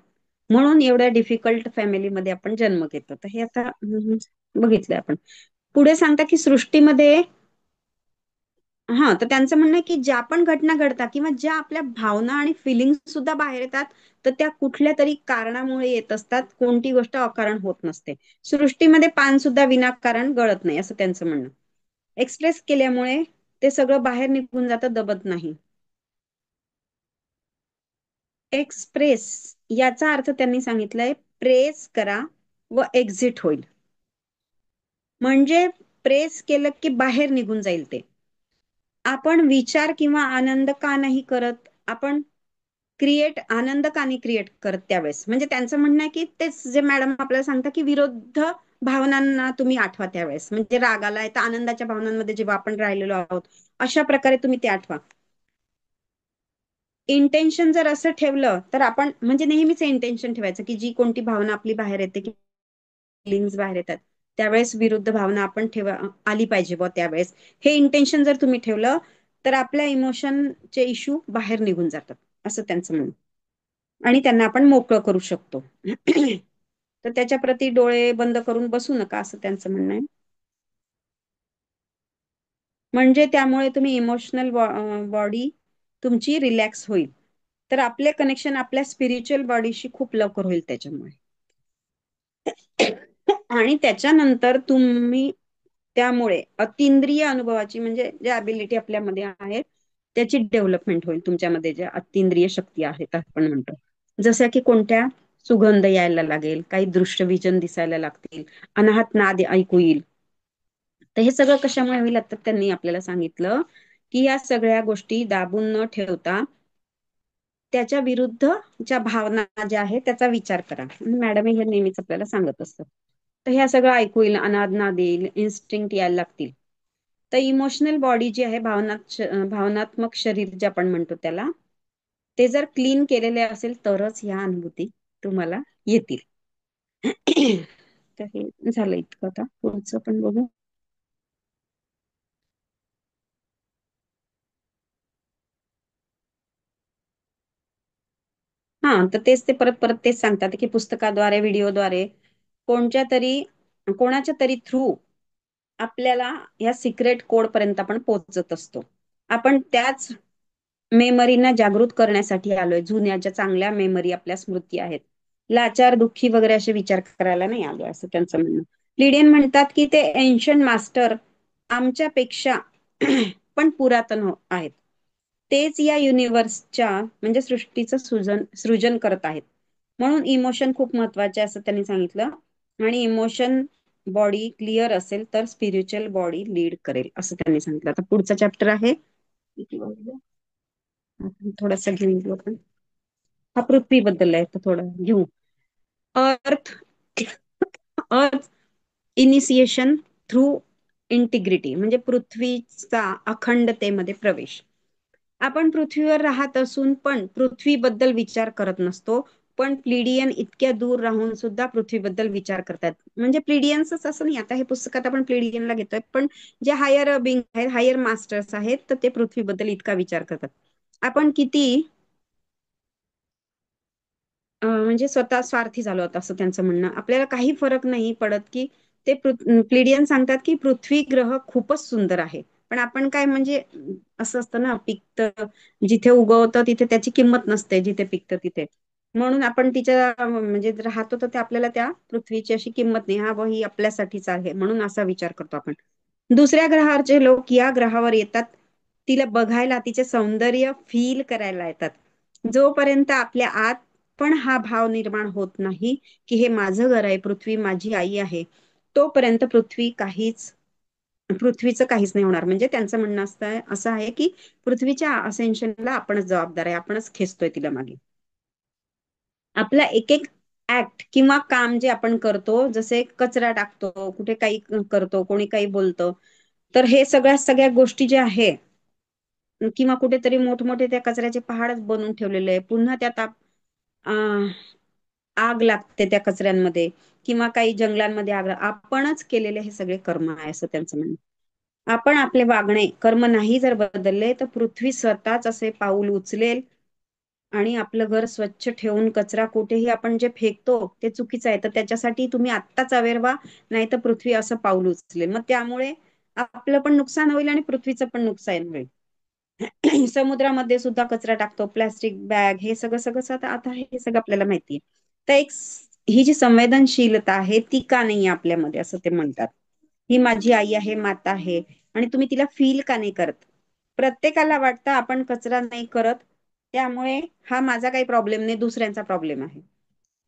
म्हणून एवढ्या डिफिकल्ट फॅमिलीमध्ये आपण जन्म घेतो. तर हे आता बघितलंय आपण. पुढे सांगता की सृष्टीमध्ये, हा, तर त्यांचं म्हणणं आहे की ज्या पण घटना घडतात किंवा ज्या आपल्या भावना आणि फिलिंग्स सुद्धा बाहेर येतात, तर त्या कुठल्या तरी कारणामुळे येत असतात. कोणती गोष्ट अकारण होत नसते. सृष्टीमध्ये पान सुद्धा विनाकारण गळत नाही असं त्यांचं म्हणणं. एक्सप्रेस केल्यामुळे ते सगळं बाहेर निघून जातं, दबत नाही. एक्सप्रेस याचा अर्थ त्यांनी सांगितलंय, प्रेस करा व एक्झिट होईल. म्हणजे प्रेस केलं की बाहेर निघून जाईल ते. आपण विचार किंवा आनंद का नाही करत, आपण आनंद का नाही क्रिएट करत त्यावेळेस. म्हणजे त्यांचं म्हणणं आहे की तेच जे मॅडम आपल्याला सांगतात की विरुद्ध भावनांना तुम्ही आठवा त्यावेळेस. म्हणजे राग आलाय तर आनंदाच्या भावनांमध्ये जेव्हा आपण राहिलेलो आहोत, अशा प्रकारे तुम्ही ते आठवा. इंटेन्शन जर असं ठेवलं तर आपण म्हणजे नेहमीच इंटेन्शन ठेवायचं की जी कोणती भावना आपली बाहेर येते, की फिलिंग्स बाहेर येतात, त्यावेळेस विरुद्ध भावना आपण आली पाहिजे बुवा त्यावेळेस. हे इंटेन्शन जर तुम्ही ठेवलं तर आपल्या इमोशनचे इश्यू बाहेर निघून जातात असं त्यांचं म्हणणं. आणि त्यांना आपण मोकळं करू शकतो. तर त्याच्या प्रती डोळे बंद करून बसू नका असं त्यांचं म्हणणं आहे. म्हणजे त्यामुळे तुम्ही इमोशनल बॉडी तुमची रिलॅक्स होईल. तर आपले कनेक्शन आपल्या स्पिरिच्युअल बॉडीशी खूप लवकर होईल त्याच्यामुळे. आणि त्याच्यानंतर तुम्ही त्यामुळे अतिंद्रिय अनुभवाची म्हणजे जे अबिलिटी आपल्यामध्ये आहे त्याची डेव्हलपमेंट होईल. तुमच्यामध्ये ज्या अतिंद्रिय शक्ती आहेत आपण म्हणतो, जसं की कोणत्या सुगंध यायला लागेल, काही दृश्य विजन दिसायला लागतील, अनाहत नाद ऐकू येईल. तर हे सगळं कशामुळे होईल, आता त्यांनी आपल्याला सांगितलं की या सगळ्या गोष्टी दाबून न ठेवता त्याच्या विरुद्धच्या भावना ज्या आहेत त्याचा विचार करा. मॅडम हे नेहमीच आपल्याला सांगत असतात. तर ह्या सगळं ऐकू येईल, अनाज्ञा देईल, इन्स्टिंक्ट यायला लागतील. तर इमोशनल बॉडी जी आहे, भावनात्मक शरीर जे आपण म्हणतो त्याला, ते जर क्लीन केलेले असेल तरच ह्या अनुभूती तुम्हाला येतील. तर हे झालं इतकं. आता पुढचं पण बघू. हा, तर तेच ते परत परत तेच सांगतात की पुस्तकाद्वारे, व्हिडिओद्वारे, कोणाच्या तरी थ्रू आपल्याला या सिक्रेट कोड पर्यंत आपण पोहोचत असतो. आपण त्याच मेमरीना जागृत करण्यासाठी आलोय. जुन्या ज्या चांगल्या मेमरी आपल्या स्मृती आहेत, लाचार, दुःखी वगैरे असे विचार करायला नाही आलोय, असं त्यांचं म्हणणं. लिडियन म्हणतात की ते एन्शंट मास्टर आमच्यापेक्षा पण पुरातन आहेत. तेच या युनिव्हर्सच्या म्हणजे सृष्टीचं सृजन करत आहेत. म्हणून इमोशन खूप महत्वाचे असं त्यांनी सांगितलं. आणि इमोशन बॉडी क्लिअर असेल तर स्पिरिच्युअल बॉडी लीड करेल, असं त्यांनी सांगितलं. आता पुढचा चॅप्टर आहे, किती वाजले? आपण थोडासा घेऊ आपण. हा पृथ्वीबद्दल आहे, तर थोडं घेऊ. अर्थ अर्थ इनिशिएशन थ्रू इंटिग्रिटी, म्हणजे पृथ्वीचा अखंडतेमध्ये प्रवेश. आपण पृथ्वीवर राहत असून पण पृथ्वीबद्दल विचार करत नसतो. पण प्लिडियन इतक्या दूर राहून सुद्धा पृथ्वीबद्दल विचार करतात. म्हणजे प्लिडियन्सच असं नाही, आता हे पुस्तकात आपण प्लिडियनला घेतोय, पण जे हायर बिंग आहेत, हायर मास्टर्स आहेत, तर ते पृथ्वीबद्दल इतका विचार करतात. आपण किती म्हणजे स्वतः स्वार्थी झालो होतं, असं त्यांचं म्हणणं. आपल्याला काही फरक नाही पडत की ते प्लिडियन सांगतात की पृथ्वी ग्रह खूपच सुंदर आहे. पण आपण काय म्हणजे असं असतं ना, पिकतं जिथे उगवतं तिथे त्याची किंमत नसते, जिथे पिकतं तिथे. म्हणून आपण तिच्या म्हणजे राहतो तर ते आपल्याला त्या पृथ्वीची अशी किंमत नाही. हा व ही आपल्यासाठीच आहे म्हणून असा विचार करतो आपण. दुसऱ्या ग्रहावरचे लोक या ग्रहावर येतात तिला बघायला, तिचे सौंदर्य फील करायला येतात. जोपर्यंत आपल्या आत पण हा भाव निर्माण होत नाही की हे माझं घर आहे, पृथ्वी माझी आई आहे, तोपर्यंत पृथ्वीचं काहीच नाही होणार. म्हणजे त्यांचं म्हणणं असं आहे की पृथ्वीच्या असेन्शनला आपणच जबाबदार आहे, आपणच खेचतोय तिला मागे. आपला एक एक ऍक्ट किंवा काम जे आपण करतो, जसे कचरा टाकतो, कुठे काही करतो, कोणी काही बोलतं, तर हे सगळ्या गोष्टी ज्या आहे किंवा कुठेतरी मोठमोठे त्या कचऱ्याचे पहाडच बनवून ठेवलेले आहे, पुन्हा त्यात अं, आग लागते त्या कचऱ्यांमध्ये, किंवा काही जंगलांमध्ये आग आपणच केलेले हे सगळे कर्म आहे, असं त्यांचं म्हणणं. आपण आपले वागणे कर्म नाही जर बदलले तर पृथ्वी स्वतःच असे पाऊल उचलेल आणि आपलं घर स्वच्छ ठेवून कचरा कुठेही आपण जे फेकतो ते चुकीचं आहे. तर त्याच्यासाठी तुम्ही आत्ताच अवेअर व्हा, नाही तर पृथ्वी असं पाऊल उचलेल. मग त्यामुळे आपलं पण नुकसान होईल आणि पृथ्वीचं पण नुकसान होईल. समुद्रामध्ये सुद्धा कचरा टाकतो, प्लास्टिक बॅग, हे सगळं सगळं आता हे सगळं आपल्याला माहितीये. तर ही जी संवेदनशीलता आहे ती का नाही आपल्यामध्ये, असं ते म्हणतात. ही माझी आई आहे, माता आहे, आणि तुम्ही तिला फील का नाही करत? प्रत्येकाला वाटतं आपण कचरा नाही करत त्यामुळे हा माझा काही प्रॉब्लेम नाही, दुसऱ्यांचा प्रॉब्लेम आहे.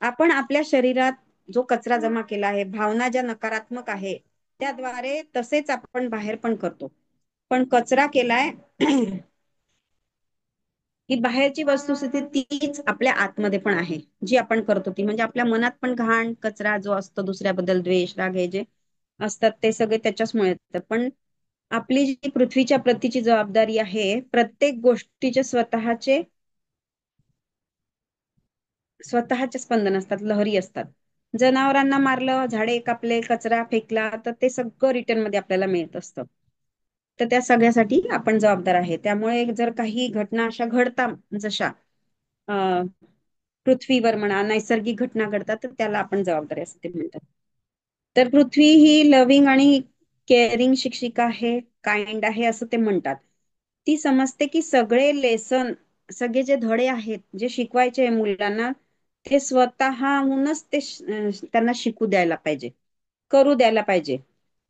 आपण आपल्या शरीरात जो कचरा जमा केला आहे, भावना ज्या नकारात्मक आहे त्याद्वारे तसेच आपण बाहेर पण करतो. पण कचरा केलाय ही बाहेरची वस्तुस्थिती तीच आपल्या आतमध्ये पण आहे, जी आपण करतो ती. म्हणजे आपल्या मनात पण घाण कचरा जो असतो, दुसऱ्याबद्दल द्वेष, राग, हे जे असतात ते सगळे त्याच्याचमुळे येतात. पण आपली जी पृथ्वीच्या प्रतीची जबाबदारी आहे, प्रत्येक गोष्टीचे स्वतःचे स्पंदन असतात, लहरी असतात. जनावरांना मारलं, झाडे कापले, कचरा फेकला, तर ते सगळं रिटर्न मध्ये आपल्याला मिळत असतं. तर त्या सगळ्यासाठी आपण जबाबदार आहे. त्यामुळे जर काही घटना अशा घडतात, जशा अं, पृथ्वीवर म्हणा, नैसर्गिक घटना घडतात, तर त्याला आपण जबाबदार आहे, असं ते म्हणतात. तर पृथ्वी ही लव्हिंग आणि केअरिंग शिक्षिका आहे, काइंड आहे, असं ते म्हणतात. ती समजते की सगळे जे धडे आहेत, जे शिकवायचे आहे मुलांना, ते स्वतःहूनच त्यांना शिकू द्यायला पाहिजे, करू द्यायला पाहिजे.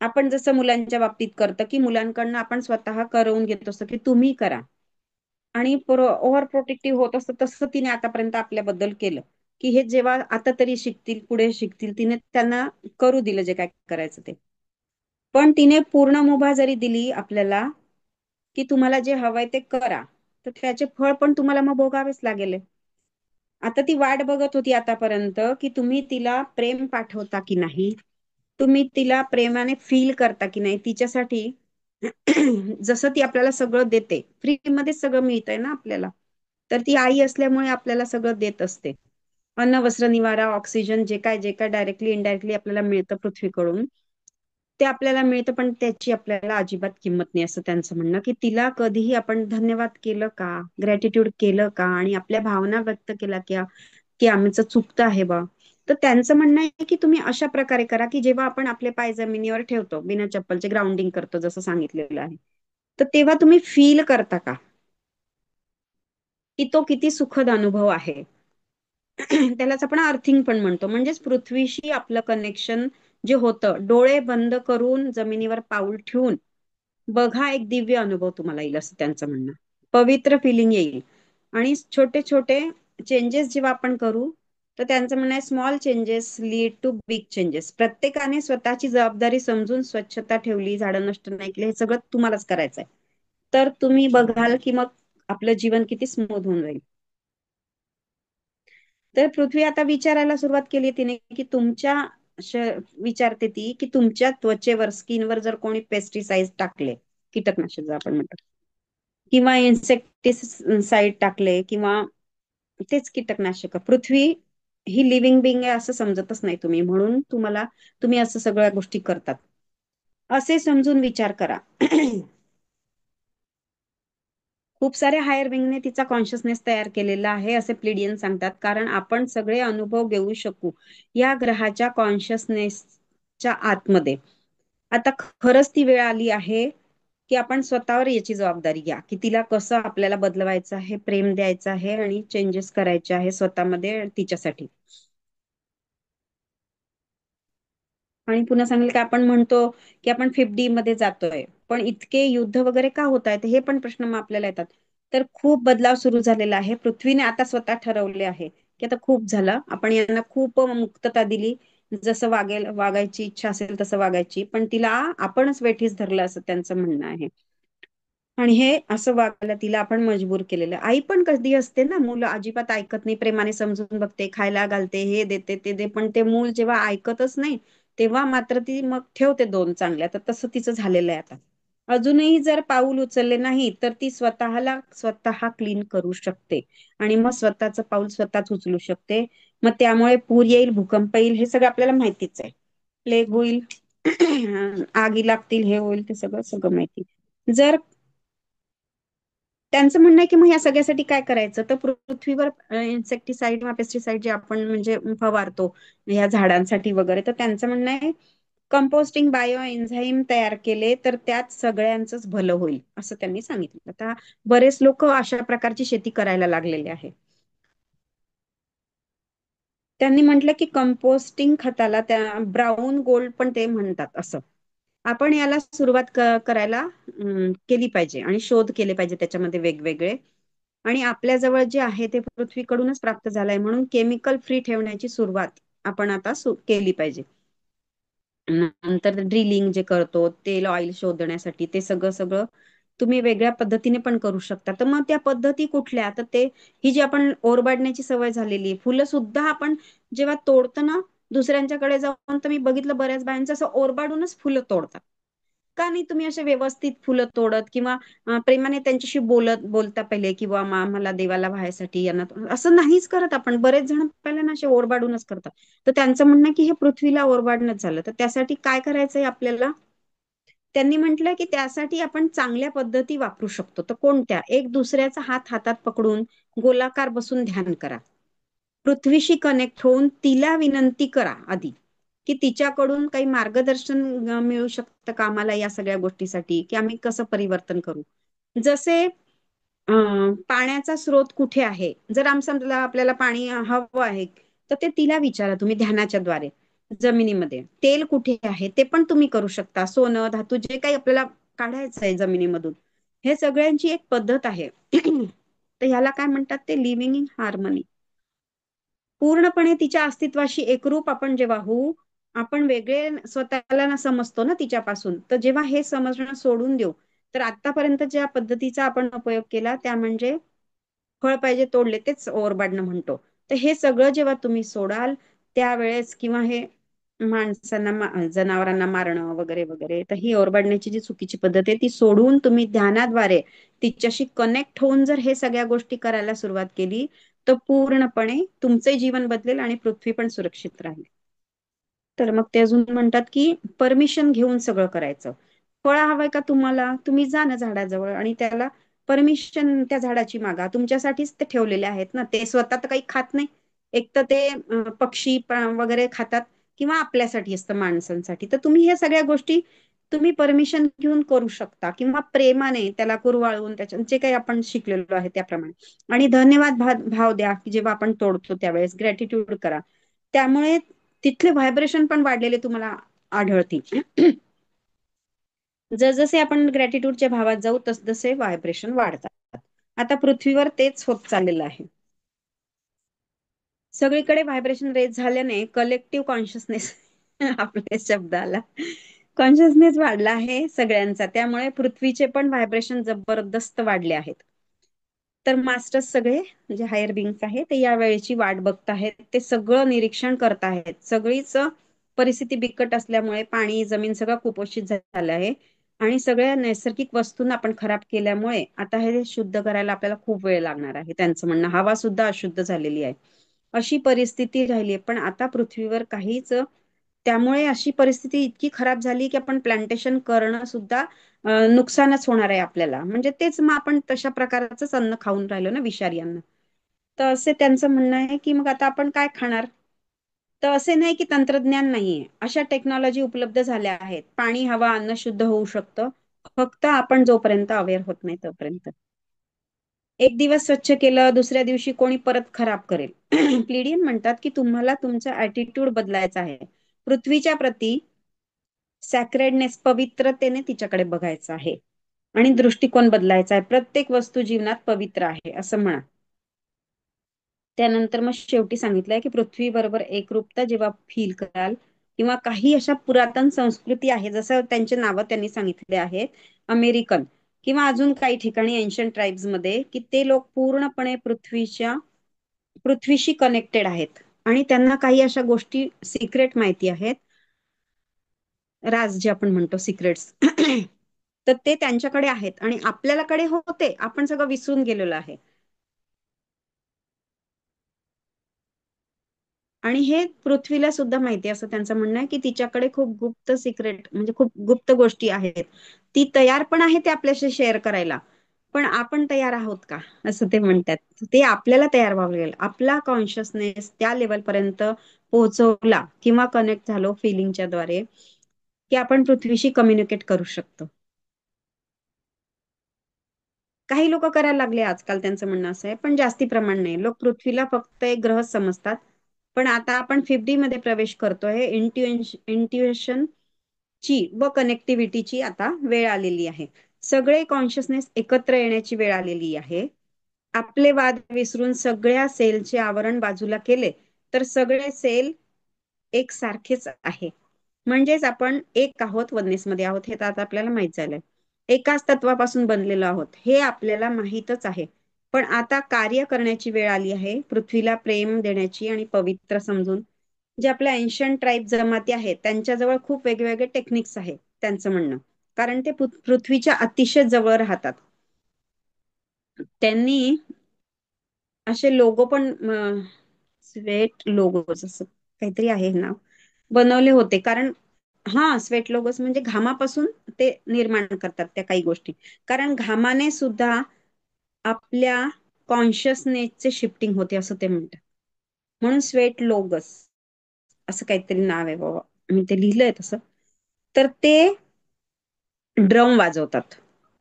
आपण जसं मुलांच्या बाबतीत करतं की मुलांकडनं आपण स्वतः करवून घेत असतो की तुम्ही करा, आणि ओव्हर प्रोटेक्टिव्ह होत असतं, तसं तिने आतापर्यंत आपल्याबद्दल केलं की हे जेव्हा आता तरी शिकतील, पुढे शिकतील, तिने त्यांना करू दिलं जे काय करायचं ते. पण तिने पूर्ण मुभा जरी दिली आपल्याला, की तुम्हाला जे हवंय ते करा, तर त्याचे फळ पण तुम्हाला मग भोगावेच लागेल. आता ती वाट बघत होती आतापर्यंत की तुम्ही तिला प्रेम पाठवता की नाही, तुम्ही तिला प्रेमाने फील करता की नाही तिच्यासाठी. जसं ती आपल्याला सगळं देते, फ्री मध्ये सगळं मिळतंय ना आपल्याला, तर ती आई असल्यामुळे आपल्याला सगळं देत असते. अन्न वस्त्र निवारा ऑक्सिजन जे काय डायरेक्टली इनडायरेक्टली आपल्याला मिळतं पृथ्वीकडून, ते आपल्याला मिळतं, पण त्याची आपल्याला अजिबात किंमत नाही, असं त्यांचं म्हणणं. की तिला कधीही आपण धन्यवाद केलं का, ग्रॅटिट्यूड केलं का, आणि आपल्या भावना व्यक्त केल्या की आमचं चुकतं आहे बा. तर त्यांचं म्हणणं आहे की तुम्ही अशा प्रकारे करा की जेव्हा आपण आपले पाय जमिनीवर ठेवतो बिना चप्पलचे, ग्राउंडिंग करतो जसं सांगितलेलं आहे, तर तेव्हा तुम्ही फील करता का की तो किती सुखद अनुभव आहे. त्यालाच आपण अर्थिंग पण म्हणतो. म्हणजेच पृथ्वीशी आपलं कनेक्शन जे होतं, डोळे बंद करून जमिनीवर पाऊल ठेवून बघा, एक दिव्य अनुभव तुम्हाला येईल, असं त्यांचं म्हणणं. पवित्र फिलिंग येईल. आणि छोटे छोटे चेंजेस जेव्हा आपण करू, तर त्यांचं म्हणणं आहे small changes lead to big changes. प्रत्येकाने स्वतःची जबाबदारी समजून स्वच्छता ठेवली, झाडं नष्ट नाही केली, हे सगळं तुम्हालाच करायचं आहे. तर तुम्ही बघाल की मग आपलं जीवन किती स्मूथ होऊन जाईल. तर पृथ्वी आता विचारायला सुरुवात केली तिने की विचारते ती की तुमच्या त्वचेवर, स्किनवर जर कोणी पेस्टिसाइड टाकले, कीटकनाशक जे आपण म्हणतो, किंवा इन्सेक्टिसाइड टाकले, किंवा तेच कीटकनाशक, पृथ्वी ही लिव्हिंग बिंग आहे असं समजतच नाही तुम्ही, म्हणून तुम्ही असं सगळ्या गोष्टी करतात, असे समजून विचार करा. खूप साऱ्या हायर विंगने तिचा कॉन्शियसनेस तयार केलेला आहे, असे प्लिडियन सांगतात, कारण आपण सगळे अनुभव घेऊ शकू या ग्रहाच्या कॉन्शियसनेसच्या आतमध्ये. आता खरंच ती वेळ आली आहे की आपण स्वतःवर याची जबाबदारी घ्या की तिला कसं आपल्याला बदलवायचं आहे, प्रेम द्यायचं आहे आणि चेंजेस करायचे आहे स्वतःमध्ये तिच्यासाठी. आणि पुन्हा सांगेल की आपण म्हणतो की आपण 5D मध्ये जातोय, पण इतके युद्ध वगैरे का होत आहेत, हे पण प्रश्न मग आपल्याला येतात. तर खूप बदलाव सुरू झालेला आहे. पृथ्वीने आता स्वतः ठरवले आहे की आता खूप झालं, आपण यांना खूप मुक्तता दिली, जसं वागायची इच्छा असेल तसं वागायची, पण तिला आपणच वेठीस धरलं, असं त्यांचं म्हणणं आहे. आणि हे असं वागायला तिला आपण मजबूर केलेलं आहे. आई पण कधी असते ना, मुलं अजिबात ऐकत नाही, प्रेमाने समजून बघते, खायला घालते, हे देते ते दे, पण ते मूल जेव्हा ऐकतच नाही, तेव्हा मात्र ती मग ठेवते दोन चांगल्या. तर तसं तिचं झालेलं आहे आता. अजूनही जर पाऊल उचलले नाही तर ती स्वतःला स्वतः क्लीन करू शकते, आणि मग स्वतःचं पाऊल स्वतःच उचलू शकते. मग त्यामुळे पूर येईल, भूकंप येईल, हे सगळं आपल्याला माहितीच आहे. प्लेग होईल, आगी लागतील, हे होईल, ते सगळं सगळं माहिती. जर त्यांचं म्हणणं आहे की मग या सगळ्यासाठी काय करायचं, तर पृथ्वीवर इन्सेक्टिसाइड किंवा पेस्टिसाइड जे आपण म्हणजे फवारतो या झाडांसाठी वगैरे, तर त्यांचं म्हणणं आहे कंपोस्टिंग बायो एन्झाईम तयार केले तर त्यात सगळ्यांचंच भलं होईल, असं त्यांनी सांगितलं. आता बरेच लोक अशा प्रकारची शेती करायला लागलेले आहे. त्यांनी म्हटलं की कंपोस्टिंग खताला त्या ब्राऊन गोल्ड पण ते म्हणतात, असं आपण याला सुरुवात करायला केली पाहिजे, आणि शोध केले पाहिजे त्याच्यामध्ये वेगवेगळे. आणि आपल्या जवळ जे आहे ते पृथ्वीकडूनच प्राप्त झालंय, म्हणून केमिकल फ्री ठेवण्याची सुरुवात आपण आता केली पाहिजे. नंतर ड्रिलिंग जे करतो, तेल ऑइल शोधण्यासाठी, ते सगळं सगळं तुम्ही वेगळ्या पद्धतीने पण करू शकता. तर मग त्या पद्धती कुठल्या, तर ते ही जी आपण ओरबाडण्याची सवय झालेली, फुलं सुद्धा आपण जेव्हा तोडतो ना दुसऱ्यांच्याकडे जाऊन, तर मी बघितलं बऱ्याच बायांचं असं ओरबाडूनच फुलं तोडतात. का नाही तुम्ही असे व्यवस्थित फुलं तोडत, किंवा प्रेमाने त्यांच्याशी बोलता पहिले, किंवा मला देवाला व्हायसाठी यांना असं नाहीच करत आपण. बरेच जण पहिले ना असे ओरबाडूनच करतात. तर त्यांचं म्हणणं आहे की हे पृथ्वीला ओरबाडणंच झालं. तर त्यासाठी काय करायचंय आपल्याला, त्यांनी म्हटलं की त्यासाठी आपण चांगल्या पद्धती वापरू शकतो. तर कोणत्या, एक दुसऱ्याचा हात हातात पकडून गोलाकार बसून ध्यान करा, पृथ्वीशी कनेक्ट होऊन तिला विनंती करा आधी की तिच्याकडून काही मार्गदर्शन मिळू शकतं का आम्हाला या सगळ्या गोष्टीसाठी, की आम्ही कसं परिवर्तन करू. जसे पाण्याचा स्रोत कुठे आहे, जर समजा आपल्याला पाणी हवं आहे, तर ते तिला विचारा तुम्ही ध्यानाच्या द्वारे. जमिनीमध्ये तेल कुठे आहे ते पण तुम्ही करू शकता, सोनं धातू जे काही आपल्याला काढायचं आहे जमिनीमधून, हे सगळ्यांची एक पद्धत आहे. तर ह्याला काय म्हणतात, ते लिव्हिंग इन हार्मनी. पूर्णपणे तिच्या अस्तित्वाशी एकरूप आपण जेव्हा होऊ, आपण वेगळे स्वतःला ना समजतो ना तिच्यापासून, तर जेव्हा हे समजणं सोडून देऊ, तर आतापर्यंत ज्या पद्धतीचा आपण उपयोग केला त्या म्हणजे फळ पाहिजे तोडले तेच ओरबाडणं म्हणतो. तर हे सगळं जेव्हा तुम्ही सोडाल त्यावेळेस किंवा हे माणसांना जनावरांना मारणं वगैरे वगैरे, तर ही ओरबाडण्याची जी चुकीची पद्धत आहे ती सोडून तुम्ही ध्यानाद्वारे तिच्याशी कनेक्ट होऊन जर हे सगळ्या गोष्टी करायला सुरुवात केली तर पूर्णपणे तुमचे जीवन बदलेल आणि पृथ्वी पण सुरक्षित राहील. तर मग ते अजून म्हणतात की परमिशन घेऊन सगळं करायचं. फळ हवंय का तुम्हाला, तुम्ही जा ना झाडाजवळ आणि त्याला परमिशन त्या झाडाची मागा. तुमच्यासाठीच ते ठेवलेले आहेत ना, ते स्वतः तर काही खात नाही. एक तर ते पक्षी वगैरे खातात किंवा आपल्यासाठी असतं माणसांसाठी. तर तुम्ही ह्या सगळ्या गोष्टी तुम्ही परमिशन घेऊन करू शकता किंवा प्रेमाने त्याला कुरवाळून त्याच्या जे काही आपण शिकलेलो आहे त्याप्रमाणे. आणि धन्यवाद भाव द्या की जेव्हा आपण तोडतो त्यावेळेस ग्रॅटिट्यूड करा. त्यामुळे तिथले व्हायब्रेशन पण वाढलेले तुम्हाला आढळतील. जसजसे आपण ग्रॅटिट्यूडच्या भावात जाऊ तसतसे व्हायब्रेशन वाढतात. आता पृथ्वीवर तेच होत चाललेलं आहे. सगळीकडे व्हायब्रेशन रेज झाल्याने कलेक्टिव्ह कॉन्शियसनेस आपल्या शब्दाला कॉन्शियसनेस वाढला आहे सगळ्यांचा. त्यामुळे पृथ्वीचे पण व्हायब्रेशन जबरदस्त वाढले आहेत. तर मास्टर्स सगळे जे हायर बिंग्स आहेत ते या वेळेची वाट बघत आहेत. ते सगळं निरीक्षण करत आहेत. सगळीच परिस्थिती बिकट असल्यामुळे पाणी जमीन सगळं कुपोषित झालं आहे आणि सगळ्या नैसर्गिक वस्तूंना आपण खराब केल्यामुळे आता हे शुद्ध करायला आपल्याला खूप वेळ लागणार आहे. त्यांचं म्हणणं हवा सुद्धा अशुद्ध झालेली आहे. अशी परिस्थिती राहिली आहे. पण आता पृथ्वीवर काहीच त्यामुळे अशी परिस्थिती इतकी खराब झाली की आपण प्लांटेशन करणं सुद्धा नुकसानच होणार आहे आपल्याला. म्हणजे तेच मग आपण तशा प्रकारच अन्न खाऊन राहिलो ना, विषारी अन्न. तर असे त्यांचं म्हणणं आहे की मग आता आपण काय खाणार. तर असे नाही की तंत्रज्ञान नाहीये, अशा टेक्नॉलॉजी उपलब्ध झाल्या आहेत. पाणी हवा अन्न शुद्ध होऊ शकतं. फक्त आपण जोपर्यंत अवेअर होत नाही तोपर्यंत. एक दिवस स्वच्छ केलं दुसऱ्या दिवशी कोणी परत खराब करेल. प्लिडियन म्हणतात की तुम्हाला तुमचा ऍटिट्यूड बदलायचा आहे. पृथ्वीच्या प्रती सॅक्रेडनेस पवित्रतेने तिच्याकडे बघायचं आहे आणि दृष्टिकोन बदलायचा आहे. प्रत्येक वस्तू जीवनात पवित्र आहे असं म्हणा. त्यानंतर मग शेवटी सांगितलंय की पृथ्वी बरोबर एकरूपता जेव्हा फील कराल किंवा काही अशा पुरातन संस्कृती आहे जसं त्यांचे नावं त्यांनी सांगितले आहेत अमेरिकन किंवा अजून काही ठिकाणी एन्शंट ट्राईब्स मध्ये, की ते लोक पूर्णपणे पृथ्वीशी कनेक्टेड आहेत आणि त्यांना काही अशा गोष्टी सिक्रेट माहिती आहेत. राज जे आपण म्हणतो सिक्रेट्स. तर ते त्यांच्याकडे आहेत आणि आपल्याकडे होते, आपण सगळं विसरून गेलेलो आहे. आणि हे पृथ्वीला सुद्धा माहिती असं त्यांचं म्हणणं आहे की तिच्याकडे खूप गुप्त सिक्रेट म्हणजे खूप गुप्त गोष्टी आहेत. ती तयार पण आहे ते आपल्याशी शेअर करायला. पण आपण तयार आहोत का असं ते म्हणतात. ते आपल्याला तयार व्हावं लागेल. आपला कॉन्शियसनेस त्या लेवल पर्यंत पोहोचवला किंवा कनेक्ट झालो फिलिंगच्या द्वारे की आपण पृथ्वीशी कम्युनिकेट करू शकतो. काही लोक करायला लागले आजकाल त्यांचं म्हणणं असं आहे, पण जास्ती प्रमाण नाही. लोक पृथ्वीला फक्त एक ग्रह समजतात. पण आता आपण 5D मध्ये प्रवेश करतोय. इंट्युएशन ची व कनेक्टिव्हिटीची आता वेळ आलेली आहे. सगळे कॉन्शियसनेस एकत्र येण्याची वेळ आलेली आहे. आपले वाद विसरून सगळ्या सेलचे आवरण बाजूला केले तर सगळे सेल एक सारखेच आहे. म्हणजेच आपण एक आहोत, वननेस मध्ये आहोत हे तर आता आपल्याला माहित झालंय. एकाच तत्वापासून बनलेलो आहोत हे आपल्याला माहीतच आहे. पण आता कार्य करण्याची वेळ आली आहे, पृथ्वीला प्रेम देण्याची आणि पवित्र समजून. जे आपल्या एन्शंट ट्राईब जमाती आहेत त्यांच्याजवळ खूप वेगवेगळे टेक्निक्स आहेत त्यांचं म्हणणं. कारण ते पृथ्वीच्या अतिशय जवळ राहतात. त्यांनी असे लोगो पण स्वेट लोगोज असं काहीतरी आहे नाव बनवले होते. कारण हा स्वेट लोगोस म्हणजे घामापासून ते निर्माण करतात त्या काही गोष्टी. कारण घामाने सुद्धा आपल्या कॉन्शियसनेसचे शिफ्टिंग होते असं ते म्हणतात. म्हणून स्वेट लोगस असं काहीतरी नाव आहे बाबा, मी ते लिहिलंय तसं. तर ते ड्रम वाजवतात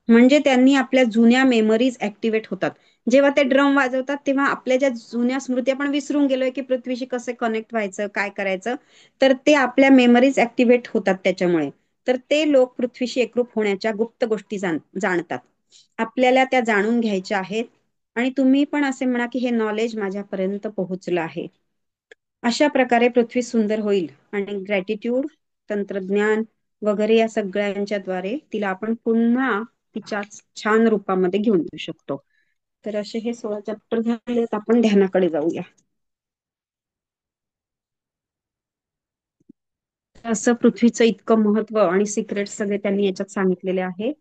म्हणजे त्यांनी आपल्या जुन्या मेमरीज ऍक्टिव्हेट होतात. जेव्हा ते ड्रम वाजवतात तेव्हा आपल्या ज्या जुन्या स्मृती आपण विसरून गेलोय की पृथ्वीशी कसं कनेक्ट व्हायचं काय करायचं, तर ते आपल्या मेमरीज ऍक्टिव्हेट होतात त्याच्यामुळे. तर ते लोक पृथ्वीशी एकरूप होण्याच्या गुप्त गोष्टी जाणतात. आपल्याला त्या जाणून घ्यायच्या आहेत. आणि तुम्ही पण असे म्हणा की हे नॉलेज माझ्यापर्यंत पोहोचलं आहे. अशा प्रकारे पृथ्वी सुंदर होईल आणि ग्रॅटिट्यूड तंत्रज्ञान वगैरे या सगळ्यांच्या द्वारे तिला आपण पुन्हा तिच्या छान रूपामध्ये घेऊन येऊ शकतो. तर असे हे 16 चॅप्टर झालेत. आपण ध्यानाकडे जाऊया. असं पृथ्वीचं इतकं महत्व आणि सिक्रेट सगळे त्यांनी याच्यात सांगितलेले आहे.